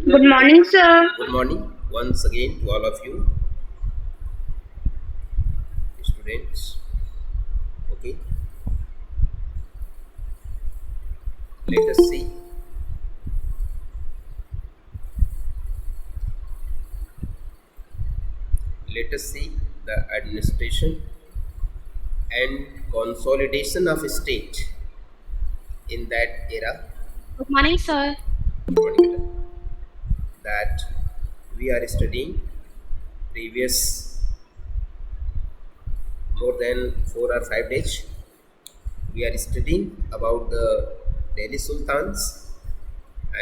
Good morning, sir. Good morning once again to all of you students. Okay, let us see. Let us see the administration and consolidation of state in that era. Good morning, sir. Good morning, madam. That we are studying previous more than 4 or 5 days. We are studying about the Delhi Sultans,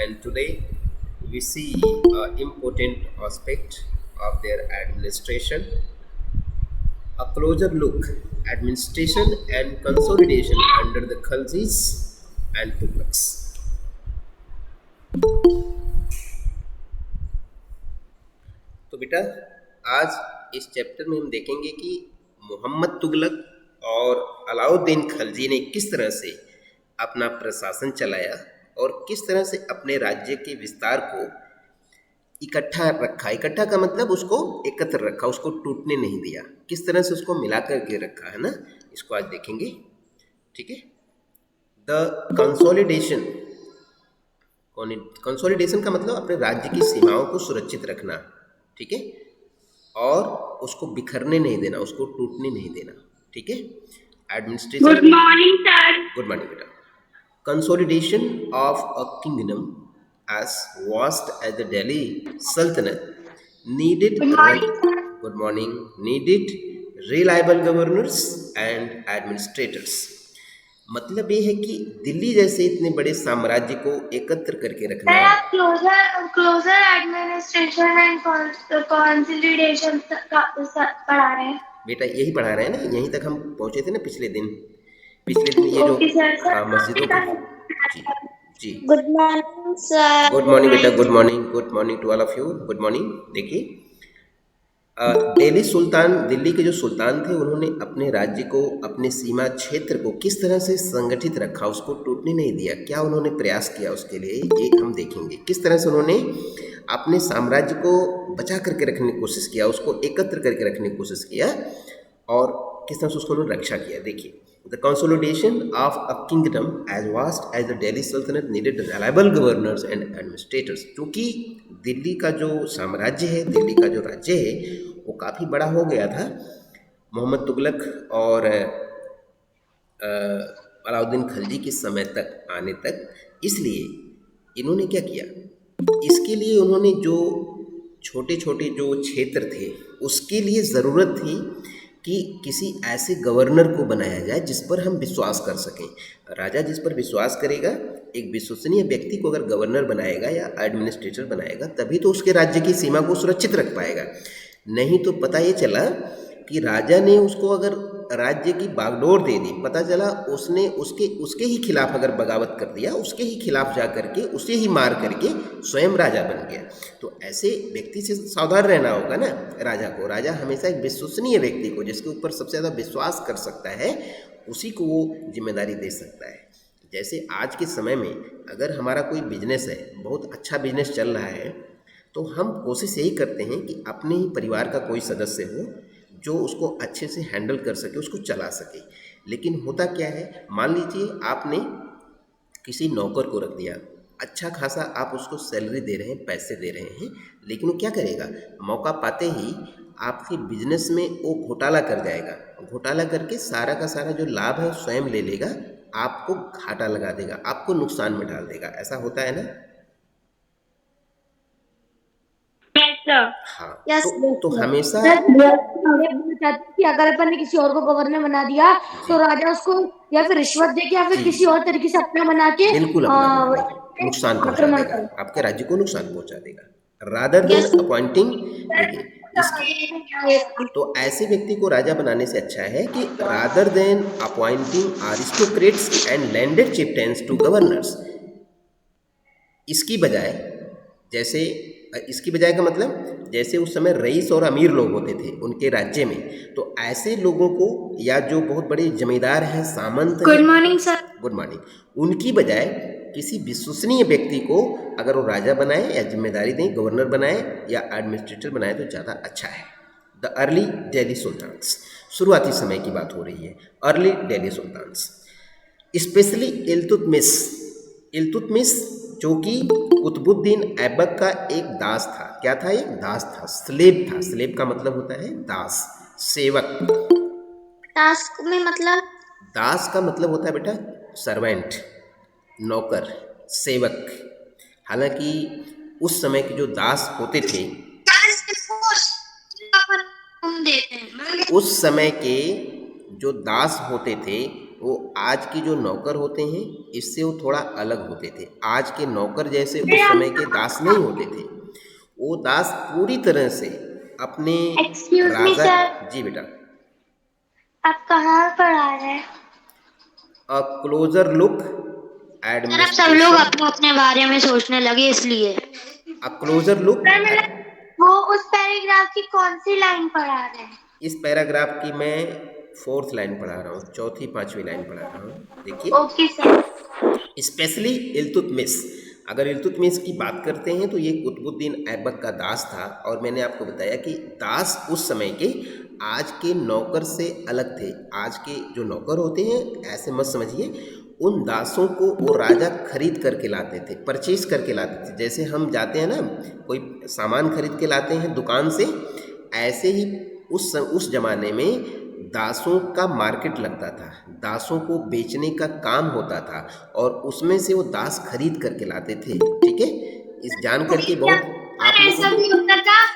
and today we see an important aspect of their administration. A closer look administration and consolidation under the Khalsis and Tughlaqs. तो बेटा आज इस chapter में हम देखेंगे कि मोहम्मद तुगलक और अलाउद्दीन खलजी ने किस तरह से अपना प्रशासन चलाया और किस तरह से अपने राज्य के विस्तार को इकट्ठा रखा। इकट्ठा का मतलब उसको एकत्र रखा, उसको टूटने नहीं दिया, किस तरह से उसको मिला करके रखा है ना, इसको आज देखेंगे। ठीक है। द कंसोलिडेशन, कंसोलिडेशन का मतलब अपने राज्य की सीमाओं को सुरक्षित रखना। ठीक है। और उसको बिखरने नहीं देना, उसको टूटने नहीं देना। ठीक है। Administration. Good morning, sir. Good morning बेटा। Consolidation of a kingdom as vast as the Delhi Sultanate needed good morning needed reliable governors and administrators। मतलब ये है कि दिल्ली जैसे इतने बड़े साम्राज्य को एकत्र करके रखना। क्लोजर एडमिनिस्ट्रेशन एंड कंसोलिडेशन पढ़ा रहे हैं बेटा, यही पढ़ा रहे हैं ना, यहीं तक हम पहुंचे थे ना पिछले दिन ये जो मस्जिदों को। जी जी। Good morning, sir. Good morning बेटा, good morning to all of you. Good morning. देखिए, दिल्ली सुल्तान, दिल्ली के जो सुल्तान थे, उन्होंने अपने राज्य को, अपने सीमा क्षेत्र को किस तरह से संगठित रखा, उसको टूटने नहीं दिया। क्या उन्होंने प्रयास किया उसके लिए, ये हम देखेंगे। किस तरह से उन्होंने अपने साम्राज्य को बचा करके रखने की कोशिश किया, उसको एकत्र करके रखने की कोशिश किया और किस तरह से उसको उन्होंने रक्षा किया। देखिए, the consolidation of a kingdom as vast as the Delhi सल्तनत needed reliable governors and administrators. क्योंकि दिल्ली का जो साम्राज्य है, दिल्ली का जो राज्य है, वो काफ़ी बड़ा हो गया था मोहम्मद तुगलक और अलाउद्दीन खलजी के समय तक आने तक। इसलिए इन्होंने क्या किया, इसके लिए उन्होंने जो छोटे छोटे जो क्षेत्र थे, उसके लिए ज़रूरत थी कि किसी ऐसे गवर्नर को बनाया जाए जिस पर हम विश्वास कर सकें। राजा जिस पर विश्वास करेगा, एक विश्वसनीय व्यक्ति को अगर गवर्नर बनाएगा या एडमिनिस्ट्रेटर बनाएगा, तभी तो उसके राज्य की सीमा को सुरक्षित रख पाएगा। नहीं तो पता ये चला कि राजा ने उसको अगर राज्य की बागडोर दे दी, पता चला उसने उसके ही खिलाफ अगर बगावत कर दिया, उसके ही खिलाफ जा करके उसे ही मार करके स्वयं राजा बन गया। तो ऐसे व्यक्ति से सावधान रहना होगा ना राजा को। राजा हमेशा एक विश्वसनीय व्यक्ति को, जिसके ऊपर सबसे ज़्यादा विश्वास कर सकता है, उसी को वो जिम्मेदारी दे सकता है। जैसे आज के समय में अगर हमारा कोई बिजनेस है, बहुत अच्छा बिजनेस चल रहा है, तो हम कोशिश यही करते हैं कि अपने ही परिवार का कोई सदस्य हो जो उसको अच्छे से हैंडल कर सके, उसको चला सके। लेकिन होता क्या है, मान लीजिए आपने किसी नौकर को रख दिया, अच्छा खासा आप उसको सैलरी दे रहे हैं, पैसे दे रहे हैं, लेकिन वो क्या करेगा, मौका पाते ही आपके बिजनेस में वो घोटाला कर जाएगा। घोटाला करके सारा का सारा जो लाभ है स्वयं ले लेगा, आपको घाटा लगा देगा, आपको नुकसान में डाल देगा। ऐसा होता है ना। हाँ। तो हमेशा कि अगर अपन ने किसी और को गवर्नर बना दिया तो राजा उसको या फिर रिश्वत दे के या फिर किसी और तरीके से अपना बना के बिल्कुल अपना नुकसान पहुंचा देगा, आपके राज्य को नुकसान पहुंचा देगा। रादर देन अपॉइंटिंग, देखिए तो ऐसे व्यक्ति को राजा बनाने से अच्छा है कि rather than appointing aristocrats and landed chieftains to governors, इसकी बजाय, जैसे इसकी बजाय का मतलब जैसे उस समय रईस और अमीर लोग होते थे उनके राज्य में, तो ऐसे लोगों को, या जो बहुत बड़े जमींदार हैं, सामंत। Good morning sir. Good morning. उनकी बजाय किसी विश्वसनीय व्यक्ति को अगर वो राजा बनाए या जिम्मेदारी दें, गवर्नर बनाए या एडमिनिस्ट्रेटर बनाए तो ज़्यादा अच्छा है। द अर्ली दिल्ली सुल्तान्स, शुरुआती समय की बात हो रही है। Early Delhi sultans, specially Iltutmish. Iltutmish जो कि कुतुबुद्दीन ऐबक का एक दास था। क्या था? एक दास था, स्लेब था। स्लेब का मतलब होता है दास, सेवक। टास्क में मतलब? दास का मतलब होता है बेटा सर्वेंट, नौकर, सेवक। हालांकि उस समय के जो दास होते थे, उस समय के जो दास होते थे वो आज के जो नौकर होते हैं इससे वो थोड़ा अलग होते थे। आज के नौकर जैसे उस समय के दास नहीं होते थे। वो दास पूरी तरह से अपने राजा। जी बेटा। आप कहाँ पर आ रहे हैं? अ क्लोजर लुक सर अब सब लोग अपने अपने बारे में सोचने लगे इसलिए। अ क्लोजर लुक। वो उस पैराग्राफ की कौन सी लाइन पढ़ा रहे हैं? इस पैराग्राफ की मैं 4th लाइन पढ़ा रहा हूँ, चौथी 5वीं लाइन पढ़ा रहा हूँ। देखिए, ओके सर। स्पेशली इल्तुतमिश। अगर इल्तुतमिश की बात करते हैं तो ये कुतुबुद्दीन ऐबक का दास था। और मैंने आपको बताया कि दास उस समय के आज के नौकर से अलग थे। आज के जो नौकर होते हैं ऐसे मत समझिए, उन दासों को वो राजा खरीद करके लाते थे, परचेज करके लाते थे। जैसे हम जाते हैं ना, कोई सामान खरीद के लाते हैं दुकान से, ऐसे ही उस जमाने में दासों का मार्केट लगता था। दासों को बेचने का काम होता था और उसमें से वो दास खरीद करके लाते थे। ठीक है, इस जान करके बहुत आप ऐसा भी होता था,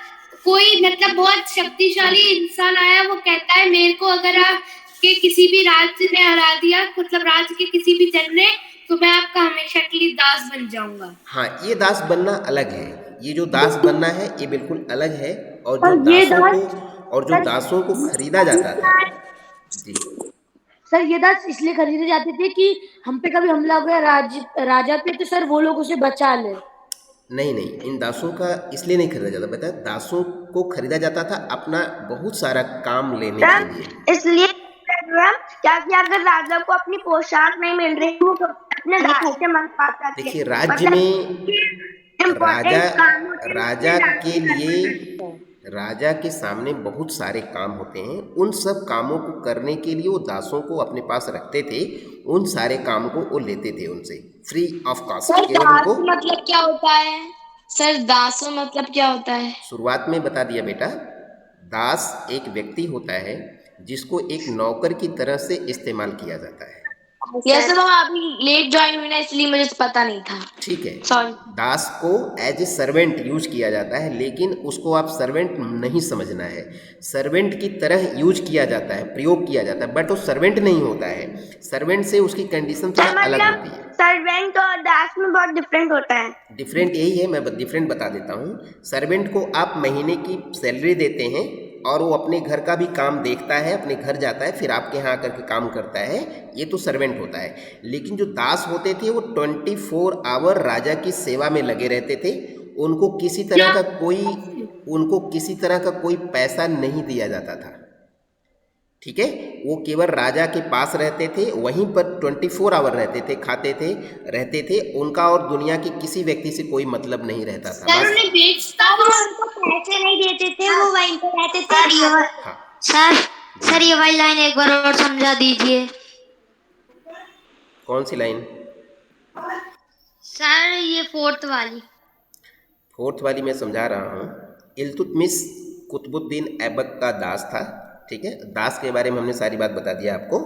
कोई मतलब बहुत शक्तिशाली इंसान आया, वो कहता है मेरे को अगर आप के किसी भी राज्य ने हरा दिया, मतलब राज्य के किसी भी जन ने, तो मैं आपका हमेशा के लिए दास बन जाऊंगा। हाँ, ये दास बनना अलग है। ये जो दास बनना है ये बिल्कुल अलग है। और जो दासों को खरीदा जाता था। जी सर, ये दास इसलिए खरीदे जाते थे कि हम पे कभी हमला हो गया राजा पे, तो सर वो लोग उसे बचा ले। नहीं नहीं, इन दासों का इसलिए नहीं खरीदा जाता। पता है, दासों को खरीदा जाता था अपना बहुत सारा काम लेने के लिए। इसलिए क्या कि अगर राजा को अपनी पोशाक नहीं मिल रही, वो अपने दास से मंग पाता। देखिए, राज्य में राजा राजा के लिए राजा के सामने बहुत सारे काम होते हैं। उन सब कामों को करने के लिए वो दासों को अपने पास रखते थे। उन सारे काम को वो लेते थे उनसे फ्री ऑफ कॉस्ट। केवल उनको मतलब क्या होता है सर? दासों मतलब क्या होता है? शुरुआत में बता दिया बेटा। दास एक व्यक्ति होता है जिसको एक नौकर की तरह से इस्तेमाल किया जाता है। यस, तो अभी लेट ज्वाइन हुई ना, इसलिए मुझे पता नहीं था। ठीक है, सॉरी। दास को एज ए सर्वेंट यूज किया जाता है, लेकिन उसको आप सर्वेंट नहीं समझना है। सर्वेंट की तरह यूज किया जाता है, प्रयोग किया जाता है, बट वो सर्वेंट नहीं होता है। सर्वेंट से उसकी कंडीशन थोड़ा अलग होती है। सर्वेंट और दास में बहुत डिफरेंट होता है। डिफरेंट यही है, मैं डिफरेंट बता देता हूँ। सर्वेंट को आप महीने की सैलरी देते हैं और वो अपने घर का भी काम देखता है, अपने घर जाता है, फिर आपके यहाँ आकर के काम करता है। ये तो सर्वेंट होता है। लेकिन जो दास होते थे वो 24 आवर राजा की सेवा में लगे रहते थे। उनको किसी तरह का कोई पैसा नहीं दिया जाता था। ठीक है, वो केवल राजा के पास रहते थे, वहीं पर 24 आवर रहते थे, खाते थे, रहते थे। उनका और दुनिया के किसी व्यक्ति से कोई मतलब नहीं रहता था। सर उन्हें बेचता तो उनको पैसे नहीं देते थे, वो वहीं पे रहते थे। हाँ सर ये वाली लाइन एक बार और समझा दीजिए। कौन सी लाइन? सर ये फोर्थ वाली मैं समझा रहा हूँ। इल्तुतमिश कुतुबुद्दीन ऐबक का दास था। ठीक है, दास के बारे में हमने सारी बात बता दिया आपको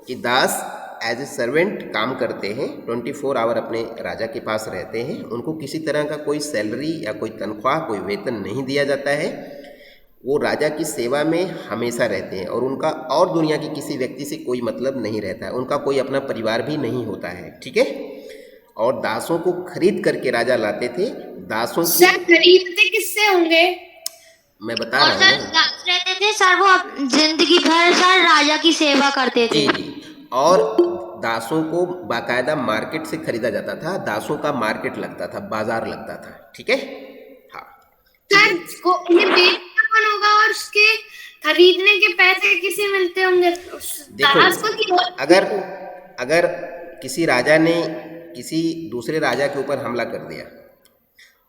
कि दास एज ए सर्वेंट काम करते हैं, 24 आवर अपने राजा के पास रहते हैं। उनको किसी तरह का कोई सैलरी या कोई तनख्वाह, कोई वेतन नहीं दिया जाता है। वो राजा की सेवा में हमेशा रहते हैं और उनका और दुनिया की किसी व्यक्ति से कोई मतलब नहीं रहता है। उनका कोई अपना परिवार भी नहीं होता है। ठीक है, और दासों को खरीद करके राजा लाते थे। दासों की खरीदते किससे होंगे? मैं बता रहा हूँ। दास रहते थे सर, वो जिंदगी भर सर राजा की सेवा करते थे। जी, और दासों को बाकायदा मार्केट से खरीदा जाता था। दासों का मार्केट लगता था, बाजार लगता था। ठीक है, हाँ। सर को ये बेचना कौन होगा और उसके खरीदने के पैसे किसे मिलते होंगे? देखो, अगर किसी राजा ने किसी दूसरे राजा के ऊपर हमला कर दिया,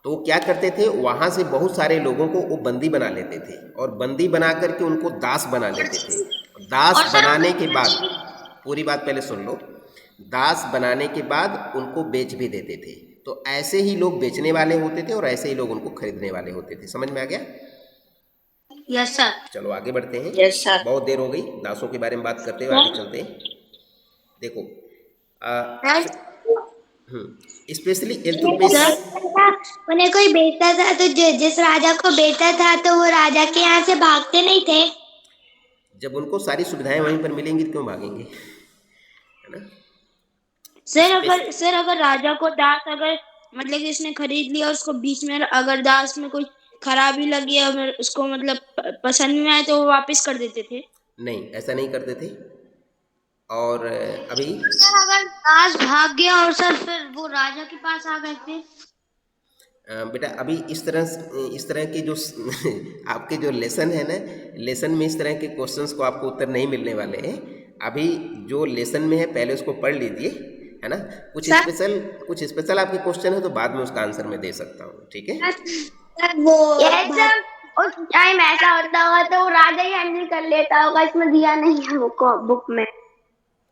तो वो क्या करते थे, वहाँ से बहुत सारे लोगों को वो बंदी बना लेते थे और बंदी बना करके उनको दास बना लेते थे। दास बनाने के बाद, पूरी बात पहले सुन लो, दास बनाने के बाद उनको बेच भी देते थे। तो ऐसे ही लोग बेचने वाले होते थे और ऐसे ही लोग उनको खरीदने वाले होते थे। समझ में आ गया? Yes sir. चलो आगे बढ़ते हैं। Yes sir. बहुत देर हो गई दासों के बारे में बात करते हुए, आगे चलते हैं। देखो स्पेशली इल्तुतमिश, उन्हें कोई बेचता था तो जिस राजा को बेचता था तो वो राजा के यहाँ से भागते नहीं थे। जब उनको सारी सुविधाएं वहीं पर मिलेंगी तो क्यों भागेंगे, है ना? सर अगर राजा को दास अगर मतलब कि इसने खरीद लिया, उसको बीच में अगर दास में कोई खराबी लगी, अगर उसको मतलब पसंद नहीं आए तो वो वापस कर देते थे। नहीं, ऐसा नहीं करते थे। और अभी सर अगर दास भाग गया और सर फिर वो राजा के पास आ गए थे। बेटा अभी इस तरह के जो आपके जो लेसन है ना, लेसन में इस तरह के क्वेश्चंस को आपको उत्तर नहीं मिलने वाले हैं। अभी जो लेसन में है पहले उसको पढ़ लीजिए, है ना? कुछ स्पेशल आपके क्वेश्चन है तो बाद में उसका आंसर मैं दे सकता हूँ, ठीक है? वो उस टाइम ऐसा होता होगा तो वो राजा ही हैंडल कर लेता होगा, इसमें दिया नहीं है वो बुक में।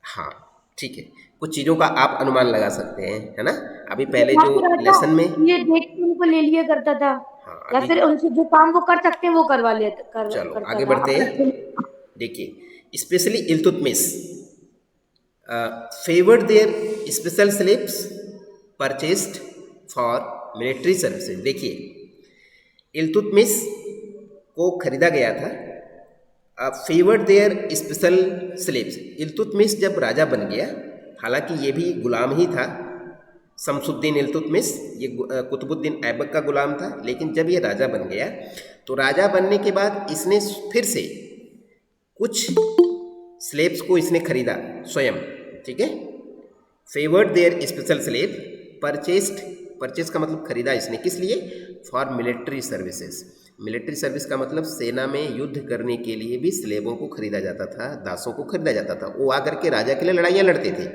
हाँ ठीक है, कुछ चीज़ों का आप अनुमान लगा सकते हैं, है ना? अभी पहले जो लेसन में ये देख के उनको ले लिया करता था। हाँ, या फिर उनसे जो काम वो कर सकते हैं वो करवा चलो आगे बढ़ते हैं। देखिए specially Iltutmish favoured their special slaves purchased for military services. देखिए इल्तुतमिश को खरीदा गया था, favoured their special slaves. Iltutmish जब राजा बन गया, हालांकि ये भी गुलाम ही था, शमसुद्दीन इल्तुतमिश ये कुतुबुद्दीन ऐबक का गुलाम था, लेकिन जब ये राजा बन गया तो राजा बनने के बाद इसने फिर से कुछ स्लेव्स को इसने खरीदा स्वयं, ठीक है? Favoured their special slave purchased, purchase का मतलब खरीदा इसने, किस लिए? For military services. Military service का मतलब सेना में युद्ध करने के लिए भी स्लेबों को खरीदा जाता था, दासों को खरीदा जाता था। वो आकर के राजा के लिए लड़ाइयाँ लड़ते थे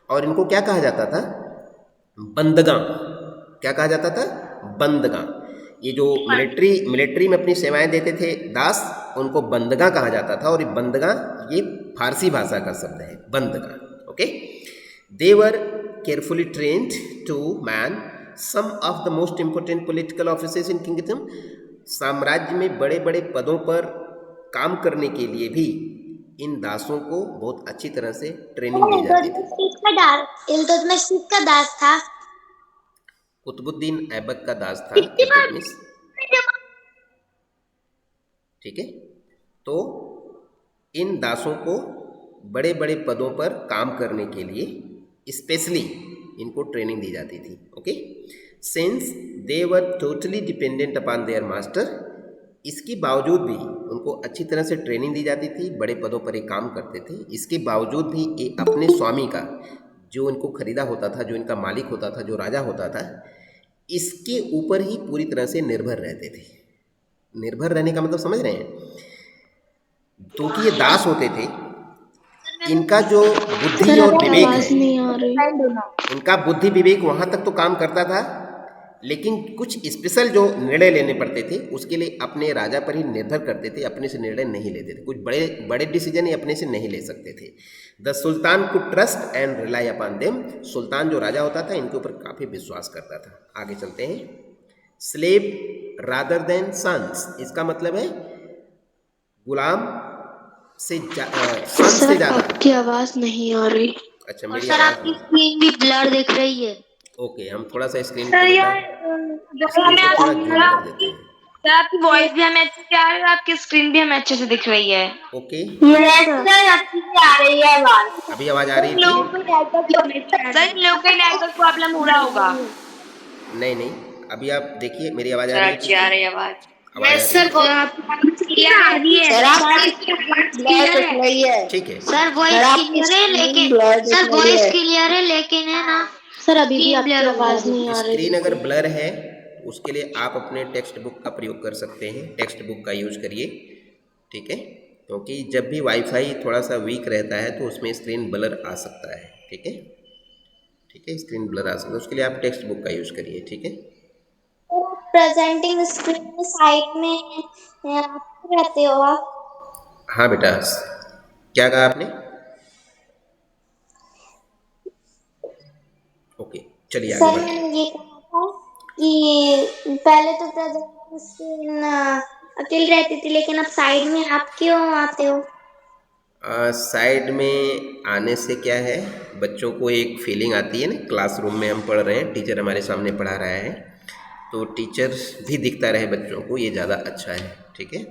और इनको क्या कहा जाता था? बंदगां। क्या कहा जाता था? बंदगां। ये जो मिलिट्री में अपनी सेवाएं देते थे दास, उनको बंदगां कहा जाता था। और ये बंदगां ये फारसी भाषा का शब्द है, bandagan. Okay, they were carefully trained to man some of the most important political offices in kingdom. साम्राज्य में बड़े बड़े पदों पर काम करने के लिए भी इन दासों को बहुत अच्छी तरह से ट्रेनिंग दी जाती थी। इल्तुतमिश किसका दास था? कुतुबुद्दीन ऐबक का दास था इल्तुतमिश, ठीक है? तो इन दासों को बड़े बड़े पदों पर काम करने के लिए स्पेशली इनको ट्रेनिंग दी जाती थी। Okay, since they were totally dependent upon their master, इसके बावजूद भी उनको अच्छी तरह से ट्रेनिंग दी जाती थी, बड़े पदों पर ये काम करते थे। इसके बावजूद भी ये अपने स्वामी का, जो इनको खरीदा होता था, जो इनका मालिक होता था, जो राजा होता था, इसके ऊपर ही पूरी तरह से निर्भर रहते थे। निर्भर रहने का मतलब समझ रहे हैं? क्योंकि ये दास होते थे, इनका जो बुद्धि और विवेक है, इनका बुद्धि विवेक वहाँ तक तो काम करता था, लेकिन कुछ स्पेशल जो निर्णय लेने पड़ते थे उसके लिए अपने राजा पर ही निर्भर करते थे, अपने से निर्णय नहीं लेते थे। कुछ बड़े बड़े डिसीजन ये अपने से नहीं ले सकते थे। द सुल्तान को trust and rely upon them. सुल्तान जो राजा होता था इनके ऊपर काफ़ी विश्वास करता था। आगे चलते हैं। स्लेव रादर देन सन्स, इसका मतलब है गुलाम से सन से ज्यादा। आपकी आवाज नहीं आ रही। अच्छा, मेरी सर आपकी स्क्रीन भी ब्लर दिख रही है। ओके, हम थोड़ा सा स्क्रीन को थोड़ा जूम कर देते हैं। सर आपकी वॉइस भी हमें अच्छे से आ रही है, आपकी स्क्रीन भी हमें अच्छे से दिख रही है। ओके, सर अच्छी से आ रही है आवाज। अभी आवाज आ रही है? सर इन लोगों का नेटवर्क प्रॉब्लम हो रहा होगा। नहीं, अभी आप देखिए मेरी आवाज आ रही है? अच्छी आ रही है आवाज। सर ठीक है सर वॉइस क्लियर है, लेकिन है ना सर अभी भी आपकी आवाज नहीं आ रही। स्क्रीन अगर ब्लर है तो उसके लिए आप अपने टेक्स्ट बुक का प्रयोग कर सकते हैं, टेक्स्ट बुक का यूज करिए, ठीक है? क्योंकि जब भी वाईफाई थोड़ा सा वीक रहता है तो उसमें स्क्रीन ब्लर आ सकता है, ठीक है? ठीक है, स्क्रीन ब्लर आ सकता है, उसके लिए आप टेक्स्ट बुक का यूज करिए। ठीक है, प्रेजेंटिंग स्क्रीन में साइड में आप रहते हो आप? हाँ बेटा, क्या कहा आपने? ओके, चलिए आगे सर बढ़ते मैंने हैं। ये कहा था कि पहले तो प्रेजेंटिंग स्क्रीन अकेले रहती थी, लेकिन अब साइड में आप क्यों आते हो? साइड में आने से क्या है, बच्चों को एक फीलिंग आती है ना, क्लासरूम में हम पढ़ रहे हैं, टीचर हमारे सामने पढ़ा रहा है, तो टीचर भी दिखता रहे बच्चों को, ये ज़्यादा अच्छा है। ठीक है,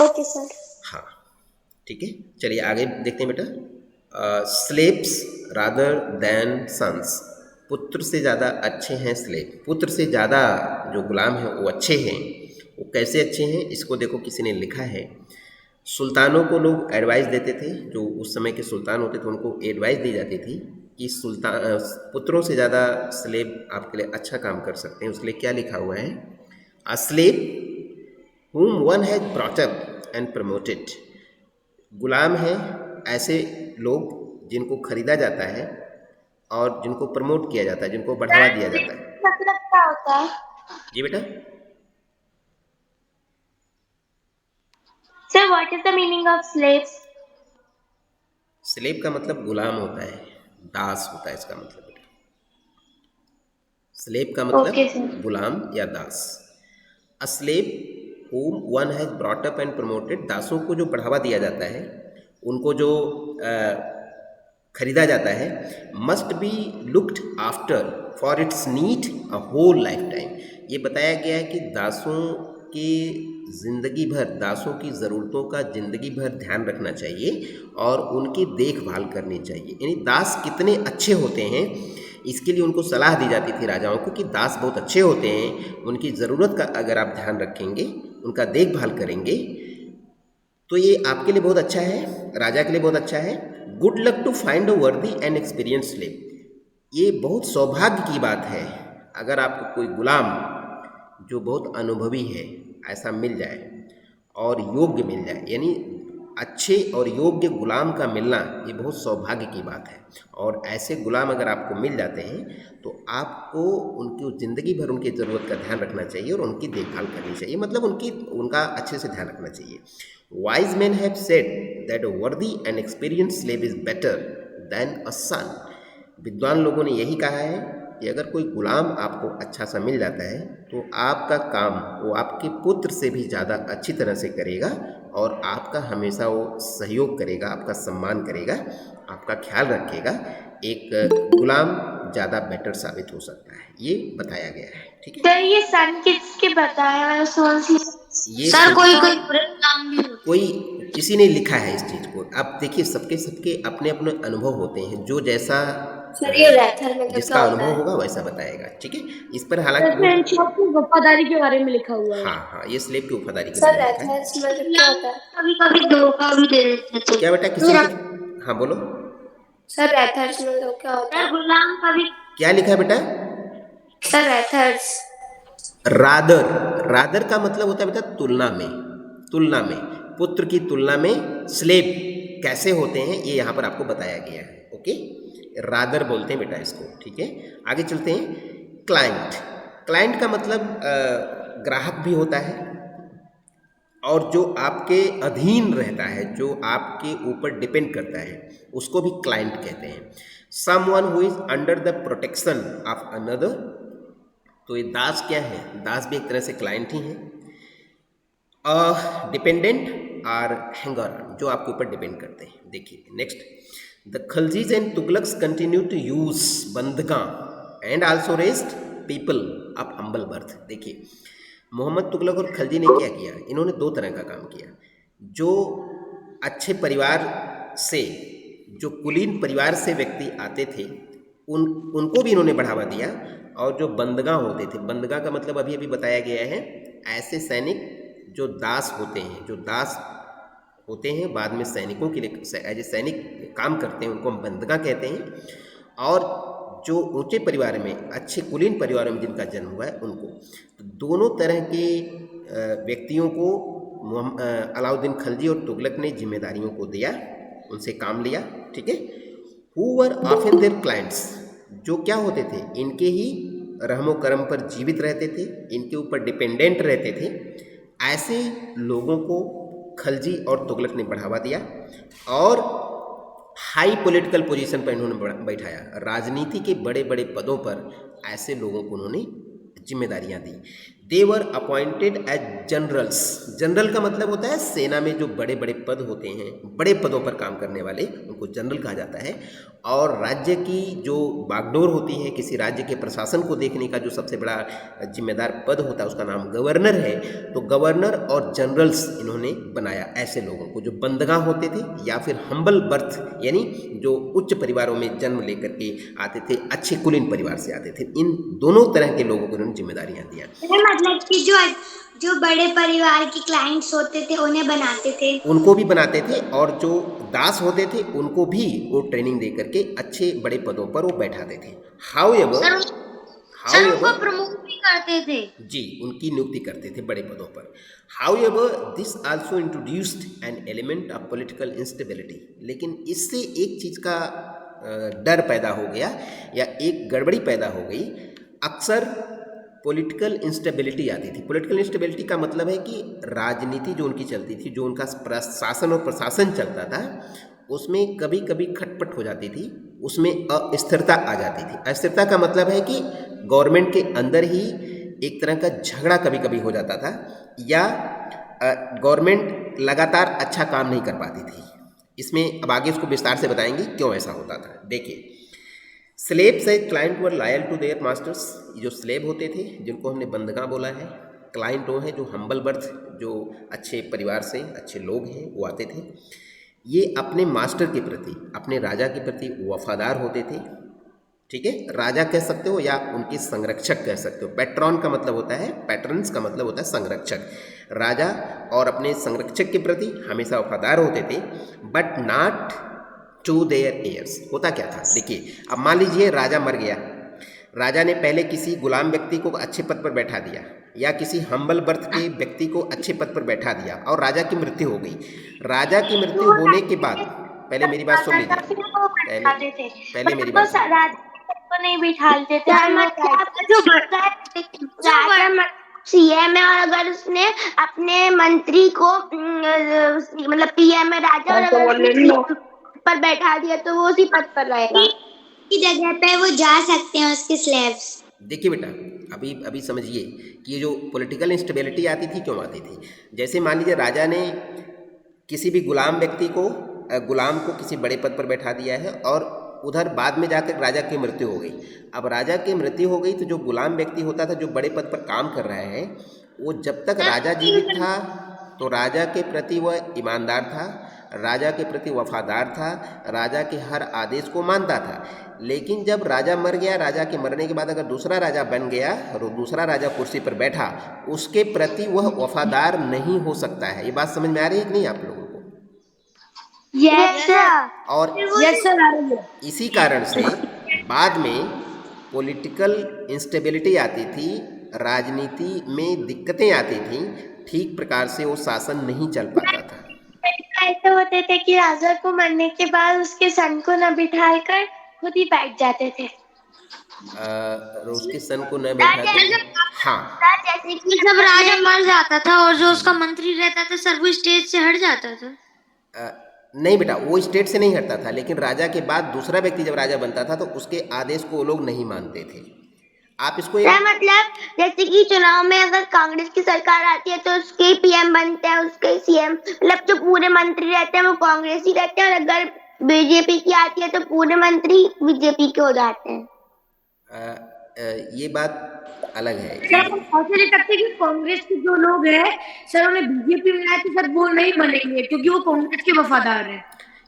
ओके सर। हाँ ठीक है, चलिए आगे देखते हैं बेटा। स्लेव्स रादर देन सन्स, पुत्र से ज़्यादा अच्छे हैं स्लेव, पुत्र से ज़्यादा जो गुलाम हैं वो अच्छे हैं। वो कैसे अच्छे हैं, इसको देखो किसी ने लिखा है। सुल्तानों को लोग एडवाइस देते थे, जो उस समय के सुल्तान होते थे उनको एडवाइस दी जाती थी कि सुल्तान पुत्रों से ज़्यादा स्लेव आपके लिए अच्छा काम कर सकते हैं। उसके लिए क्या लिखा हुआ है, अ slave whom one has brought up and promoted, गुलाम हैं ऐसे लोग जिनको खरीदा जाता है और जिनको प्रमोट किया जाता है, जिनको बढ़ावा दिया जाता है। मतलब क्या होता है? जी बेटा, Sir, what is the meaning of slaves? Slave का मतलब गुलाम होता है, दास होता है इसका मतलब बेटा। स्लेव का मतलब Okay, sir. गुलाम या दास। A slave whom one has brought up and promoted, दासों को जो बढ़ावा दिया जाता है, उनको जो खरीदा जाता है, must be looked after for its need a whole lifetime. ये बताया गया है कि दासों की ज़िंदगी भर, दासों की ज़रूरतों का ज़िंदगी भर ध्यान रखना चाहिए और उनकी देखभाल करनी चाहिए। यानी दास कितने अच्छे होते हैं, इसके लिए उनको सलाह दी जाती थी राजाओं को कि दास बहुत अच्छे होते हैं, उनकी ज़रूरत का अगर आप ध्यान रखेंगे, उनका देखभाल करेंगे तो ये आपके लिए बहुत अच्छा है, राजा के लिए बहुत अच्छा है। Good luck to find a worthy and experience slave, ये बहुत सौभाग्य की बात है अगर आपको कोई गुलाम जो बहुत अनुभवी है ऐसा मिल जाए और योग्य मिल जाए, यानी अच्छे और योग्य गुलाम का मिलना ये बहुत सौभाग्य की बात है। और ऐसे गुलाम अगर आपको मिल जाते हैं तो आपको उनकी ज़िंदगी भर उनकी ज़रूरत का ध्यान रखना चाहिए और उनकी देखभाल करनी चाहिए, मतलब उनका अच्छे से ध्यान रखना चाहिए। Wise man have said that a worthy and experience slave is better than a son, विद्वान लोगों ने यही कहा है कि अगर कोई गुलाम आपको अच्छा सा मिल जाता है तो आपका काम वो आपके पुत्र से भी ज़्यादा अच्छी तरह से करेगा और आपका हमेशा वो सहयोग करेगा, आपका सम्मान करेगा, आपका ख्याल रखेगा। एक गुलाम ज़्यादा बेटर साबित हो सकता है, ये बताया गया है। ठीक है, सर, ये सन किसके बताया? ये सर कोई कोई बुरे काम भी होते कोई किसी ने लिखा है इस चीज़ को। आप देखिए सबके सबके अपने अपने अनुभव होते हैं, जो जैसा सर ये रैथर में जिसका क्या होता अनुभव है? होगा वैसा बताएगा। ठीक है, इस पर हालांकि फ्रेंडशिप की वफादारी के बारे में लिखा हुआ है। हाँ हाँ, ये स्लेव की वफादारी के सर बारे में लिखा है। रैथर्स मतलब क्या होता है? कभी कभी धोखा भी दे देते थे। क्या बेटा, किसी ने हाँ बोलो, सर रैथर्स मतलब क्या होता सर है? गुलाम कभी क्या लिखा है बेटा? सर रैथर्स रादर, रादर का मतलब होता है बेटा तुलना में, तुलना में, पुत्र की तुलना में स्लेव कैसे होते हैं ये यहाँ पर आपको बताया गया है। ओके, रादर बोलते हैं बेटा इसको। ठीक है, आगे चलते हैं। क्लाइंट, क्लाइंट का मतलब ग्राहक भी होता है और जो आपके अधीन रहता है, जो आपके ऊपर डिपेंड करता है, उसको भी क्लाइंट कहते हैं। Someone who is under the protection of another, तो ये दास क्या है, दास भी एक तरह से क्लाइंट ही है। डिपेंडेंट और हैंगर, जो आपके ऊपर डिपेंड करते हैं। देखिए next, the Khaljis and Tughluqs continue to use bandaga and also raised people of humble birth. देखिए मोहम्मद तुगलक और खलजी ने क्या किया, इन्होंने दो तरह का काम किया। जो अच्छे परिवार से, जो कुलीन परिवार से व्यक्ति आते थे उनको भी इन्होंने बढ़ावा दिया, और जो बंदगा होते थे, बंदगा का मतलब अभी अभी बताया गया है, ऐसे सैनिक जो दास होते हैं, जो दास होते हैं बाद में सैनिकों के लिए एज ए सैनिक काम करते हैं, उनको हम बंदगा कहते हैं। और जो ऊंचे परिवार में, अच्छे कुलीन परिवारों में जिनका जन्म हुआ है उनको, तो दोनों तरह के व्यक्तियों को अलाउद्दीन खलजी और तुगलक ने जिम्मेदारियों को दिया, उनसे काम लिया। ठीक है, who were often their clients, जो क्या होते थे, इनके ही रहमो करम पर जीवित रहते थे, इनके ऊपर डिपेंडेंट रहते थे, ऐसे लोगों को खलजी और तुगलक ने बढ़ावा दिया और हाई पॉलिटिकल पोजीशन पर इन्होंने बैठाया। राजनीति के बड़े बड़े पदों पर ऐसे लोगों को उन्होंने जिम्मेदारियां दी। दे वर अपॉइंटेड एज जनरल्स। जनरल का मतलब होता है सेना में जो बड़े बड़े पद होते हैं, बड़े पदों पर काम करने वाले, उनको जनरल कहा जाता है। और राज्य की जो बागडोर होती है, किसी राज्य के प्रशासन को देखने का जो सबसे बड़ा जिम्मेदार पद होता है, उसका नाम गवर्नर है। तो गवर्नर और जनरल्स इन्होंने बनाया ऐसे लोगों को जो बंदगा होते थे या फिर हम्बल बर्थ, यानी जो उच्च परिवारों में जन्म लेकर के आते थे, अच्छे कुलीन परिवार से आते थे। इन दोनों तरह के लोगों को उन्होंने जिम्मेदारियां दिया। मतलब कि जो बड़े परिवार के क्लाइंट्स होते थे उन्हें बनाते थे, उनको भी बनाते थे, और जो दास होते थे उनको भी वो ट्रेनिंग दे करके अच्छे बड़े पदों पर वो बैठाते थे। हाउएवर उनको प्रमोट भी करते थे। जी, उनकी नियुक्ति करते थे बड़े पदों पर। However this also introduced an element of political instability. लेकिन इससे एक चीज़ का डर पैदा हो गया या एक गड़बड़ी पैदा हो गई। अक्सर पॉलिटिकल इंस्टेबिलिटी आती थी। पॉलिटिकल इंस्टेबिलिटी का मतलब है कि राजनीति जो उनकी चलती थी, जो उनका शासन और प्रशासन चलता था, उसमें कभी कभी खटपट हो जाती थी, उसमें अस्थिरता आ जाती थी। अस्थिरता का मतलब है कि गवर्नमेंट के अंदर ही एक तरह का झगड़ा कभी कभी हो जाता था, या गवर्नमेंट लगातार अच्छा काम नहीं कर पाती थी। इसमें अब आगे इसको विस्तार से बताएंगे क्यों ऐसा होता था। देखिए, slaves as client were loyal to their masters. जो स्लेव होते थे, जिनको हमने बंदगा बोला है, क्लाइंट वो हैं जो हम्बल बर्थ, जो अच्छे परिवार से अच्छे लोग हैं, वो आते थे। ये अपने मास्टर के प्रति, अपने राजा के प्रति वफादार होते थे। ठीक है, राजा कह सकते हो या उनके संरक्षक कह सकते हो। पैट्रॉन का मतलब होता है, पैट्रन्स का मतलब होता है संरक्षक। राजा और अपने संरक्षक के प्रति हमेशा वफादार होते थे, but not to their heirs. होता क्या था, देखिए, अब मान लीजिए राजा मर गया। राजा ने पहले किसी गुलाम व्यक्ति को अच्छे पद पर बैठा दिया, या किसी हम्बल बर्थ के व्यक्ति को अच्छे पद पर बैठा दिया, और राजा की मृत्यु हो गई। राजा की मृत्यु होने के बाद, पहले मेरी बात सुन लीजिए, पहले मेरी बात सुन लीजिए। नहीं बिठाते थे। जो राजा सीएम है, और अगर उसने अपने मंत्री को मतलब पीएम है राजा, और अगर पर बैठा दिया तो वो उसी पद पर रहेगा, की जगह पे वो जा सकते हैं उसके स्लेव्स। देखिए बेटा, अभी समझिए कि ये जो पॉलिटिकल इंस्टेबिलिटी आती थी, क्यों आती थी। जैसे मान लीजिए राजा ने किसी भी गुलाम व्यक्ति को, गुलाम को किसी बड़े पद पर बैठा दिया है, और उधर बाद में जाकर राजा की मृत्यु हो गई। अब राजा की मृत्यु हो गई तो जो गुलाम व्यक्ति होता था, जो बड़े पद पर काम कर रहा है, वो जब तक राजा जीवित था तो राजा के प्रति वह ईमानदार था, राजा के प्रति वफादार था, राजा के हर आदेश को मानता था। लेकिन जब राजा मर गया, राजा के मरने के बाद अगर दूसरा राजा बन गया और दूसरा राजा कुर्सी पर बैठा, उसके प्रति वह वफादार नहीं हो सकता है। ये बात समझ में आ रही है कि नहीं आप लोगों को? Yes sir. और यस सर। इसी कारण से बाद में पॉलिटिकल इंस्टेबिलिटी आती थी, राजनीति में दिक्कतें आती थी, ठीक प्रकार से वो शासन नहीं चल पाता था। ऐसे होते थे कि राजा को मरने के बाद उसके सन को न बिठाकर खुद ही बैठ जाते थे। उसके सन को न बैठाते। हाँ, जैसे कि जब राजा मर जाता था और जो उसका मंत्री रहता था सर, वो स्टेज से हट जाता था। नहीं बेटा, वो स्टेट से नहीं हटता था, लेकिन राजा के बाद दूसरा व्यक्ति जब राजा बनता था तो उसके आदेश को वो लोग नहीं मानते थे। आप इसको मतलब जैसे कि चुनाव में अगर कांग्रेस की सरकार आती है तो उसके पीएम बनते हैं, उसके सीएम, मतलब जो पूरे मंत्री रहते हैं वो कांग्रेस ही रहते हैं, और अगर बीजेपी की आती है तो पूरे मंत्री बीजेपी के हो जाते हैं। ये बात अलग है। सर ऐसे नहीं करते कि कांग्रेस के जो लोग हैं सर, उन्हें बीजेपी में आए तो सर वो नहीं बनेंगे क्योंकि वो कांग्रेस के वफादार हैं।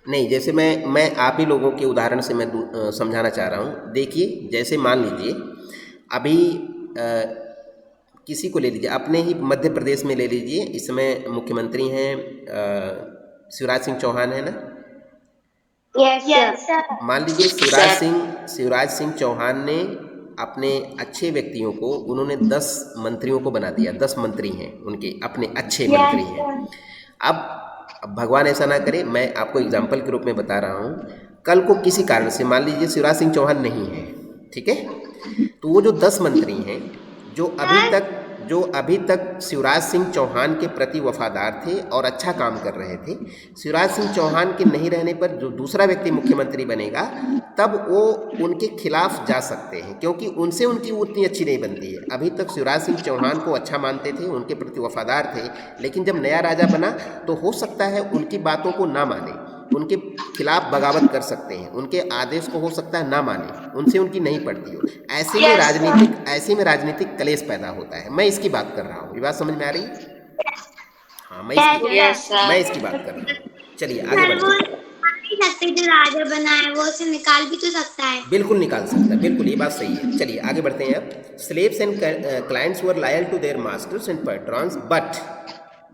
नहीं, जैसे मैं आप ही लोगों के उदाहरण से मैं समझाना चाह रहा हूँ। देखिए, जैसे मान लीजिए अभी किसी को ले लीजिए, अपने ही मध्य प्रदेश में ले लीजिए, इस समय मुख्यमंत्री हैं शिवराज सिंह चौहान, है ना? Yes sir. मान लीजिए शिवराज सिंह चौहान ने अपने अच्छे व्यक्तियों को, उन्होंने 10 मंत्रियों को बना दिया। 10 मंत्री हैं उनके अपने अच्छे मंत्री हैं। अब भगवान ऐसा ना करे, मैं आपको एग्जाम्पल के रूप में बता रहा हूँ। कल को किसी कारण से मान लीजिए शिवराज सिंह चौहान नहीं है, ठीक है। तो वो जो 10 मंत्री हैं जो अभी तक शिवराज सिंह चौहान के प्रति वफादार थे और अच्छा काम कर रहे थे, शिवराज सिंह चौहान के नहीं रहने पर जो दूसरा व्यक्ति मुख्यमंत्री बनेगा तब वो उनके खिलाफ जा सकते हैं, क्योंकि उनसे उनकी उतनी अच्छी नहीं बनती है। अभी तक शिवराज सिंह चौहान को अच्छा मानते थे, उनके प्रति वफादार थे, लेकिन जब नया राजा बना तो हो सकता है उनकी बातों को ना माने, उनके खिलाफ बगावत कर सकते हैं, उनके आदेश को हो सकता है ना माने, उनसे उनकी नहीं पड़ती हो। ऐसे में राजनीतिक कलेश पैदा होता है। मैं इसकी बात कर रहा हूँ। ये बात समझ में आ रही है? हाँ, मैं इसकी बात कर रहा हूँ। चलिए आगे बढ़ते हैं। जो राजा बना है वो उसे निकाल भी तो सकता है। बिल्कुल निकाल सकता है, बिल्कुल, ये बात सही है। चलिए आगे बढ़ते हैं। अब slaves and clients were loyal to their masters and patrons but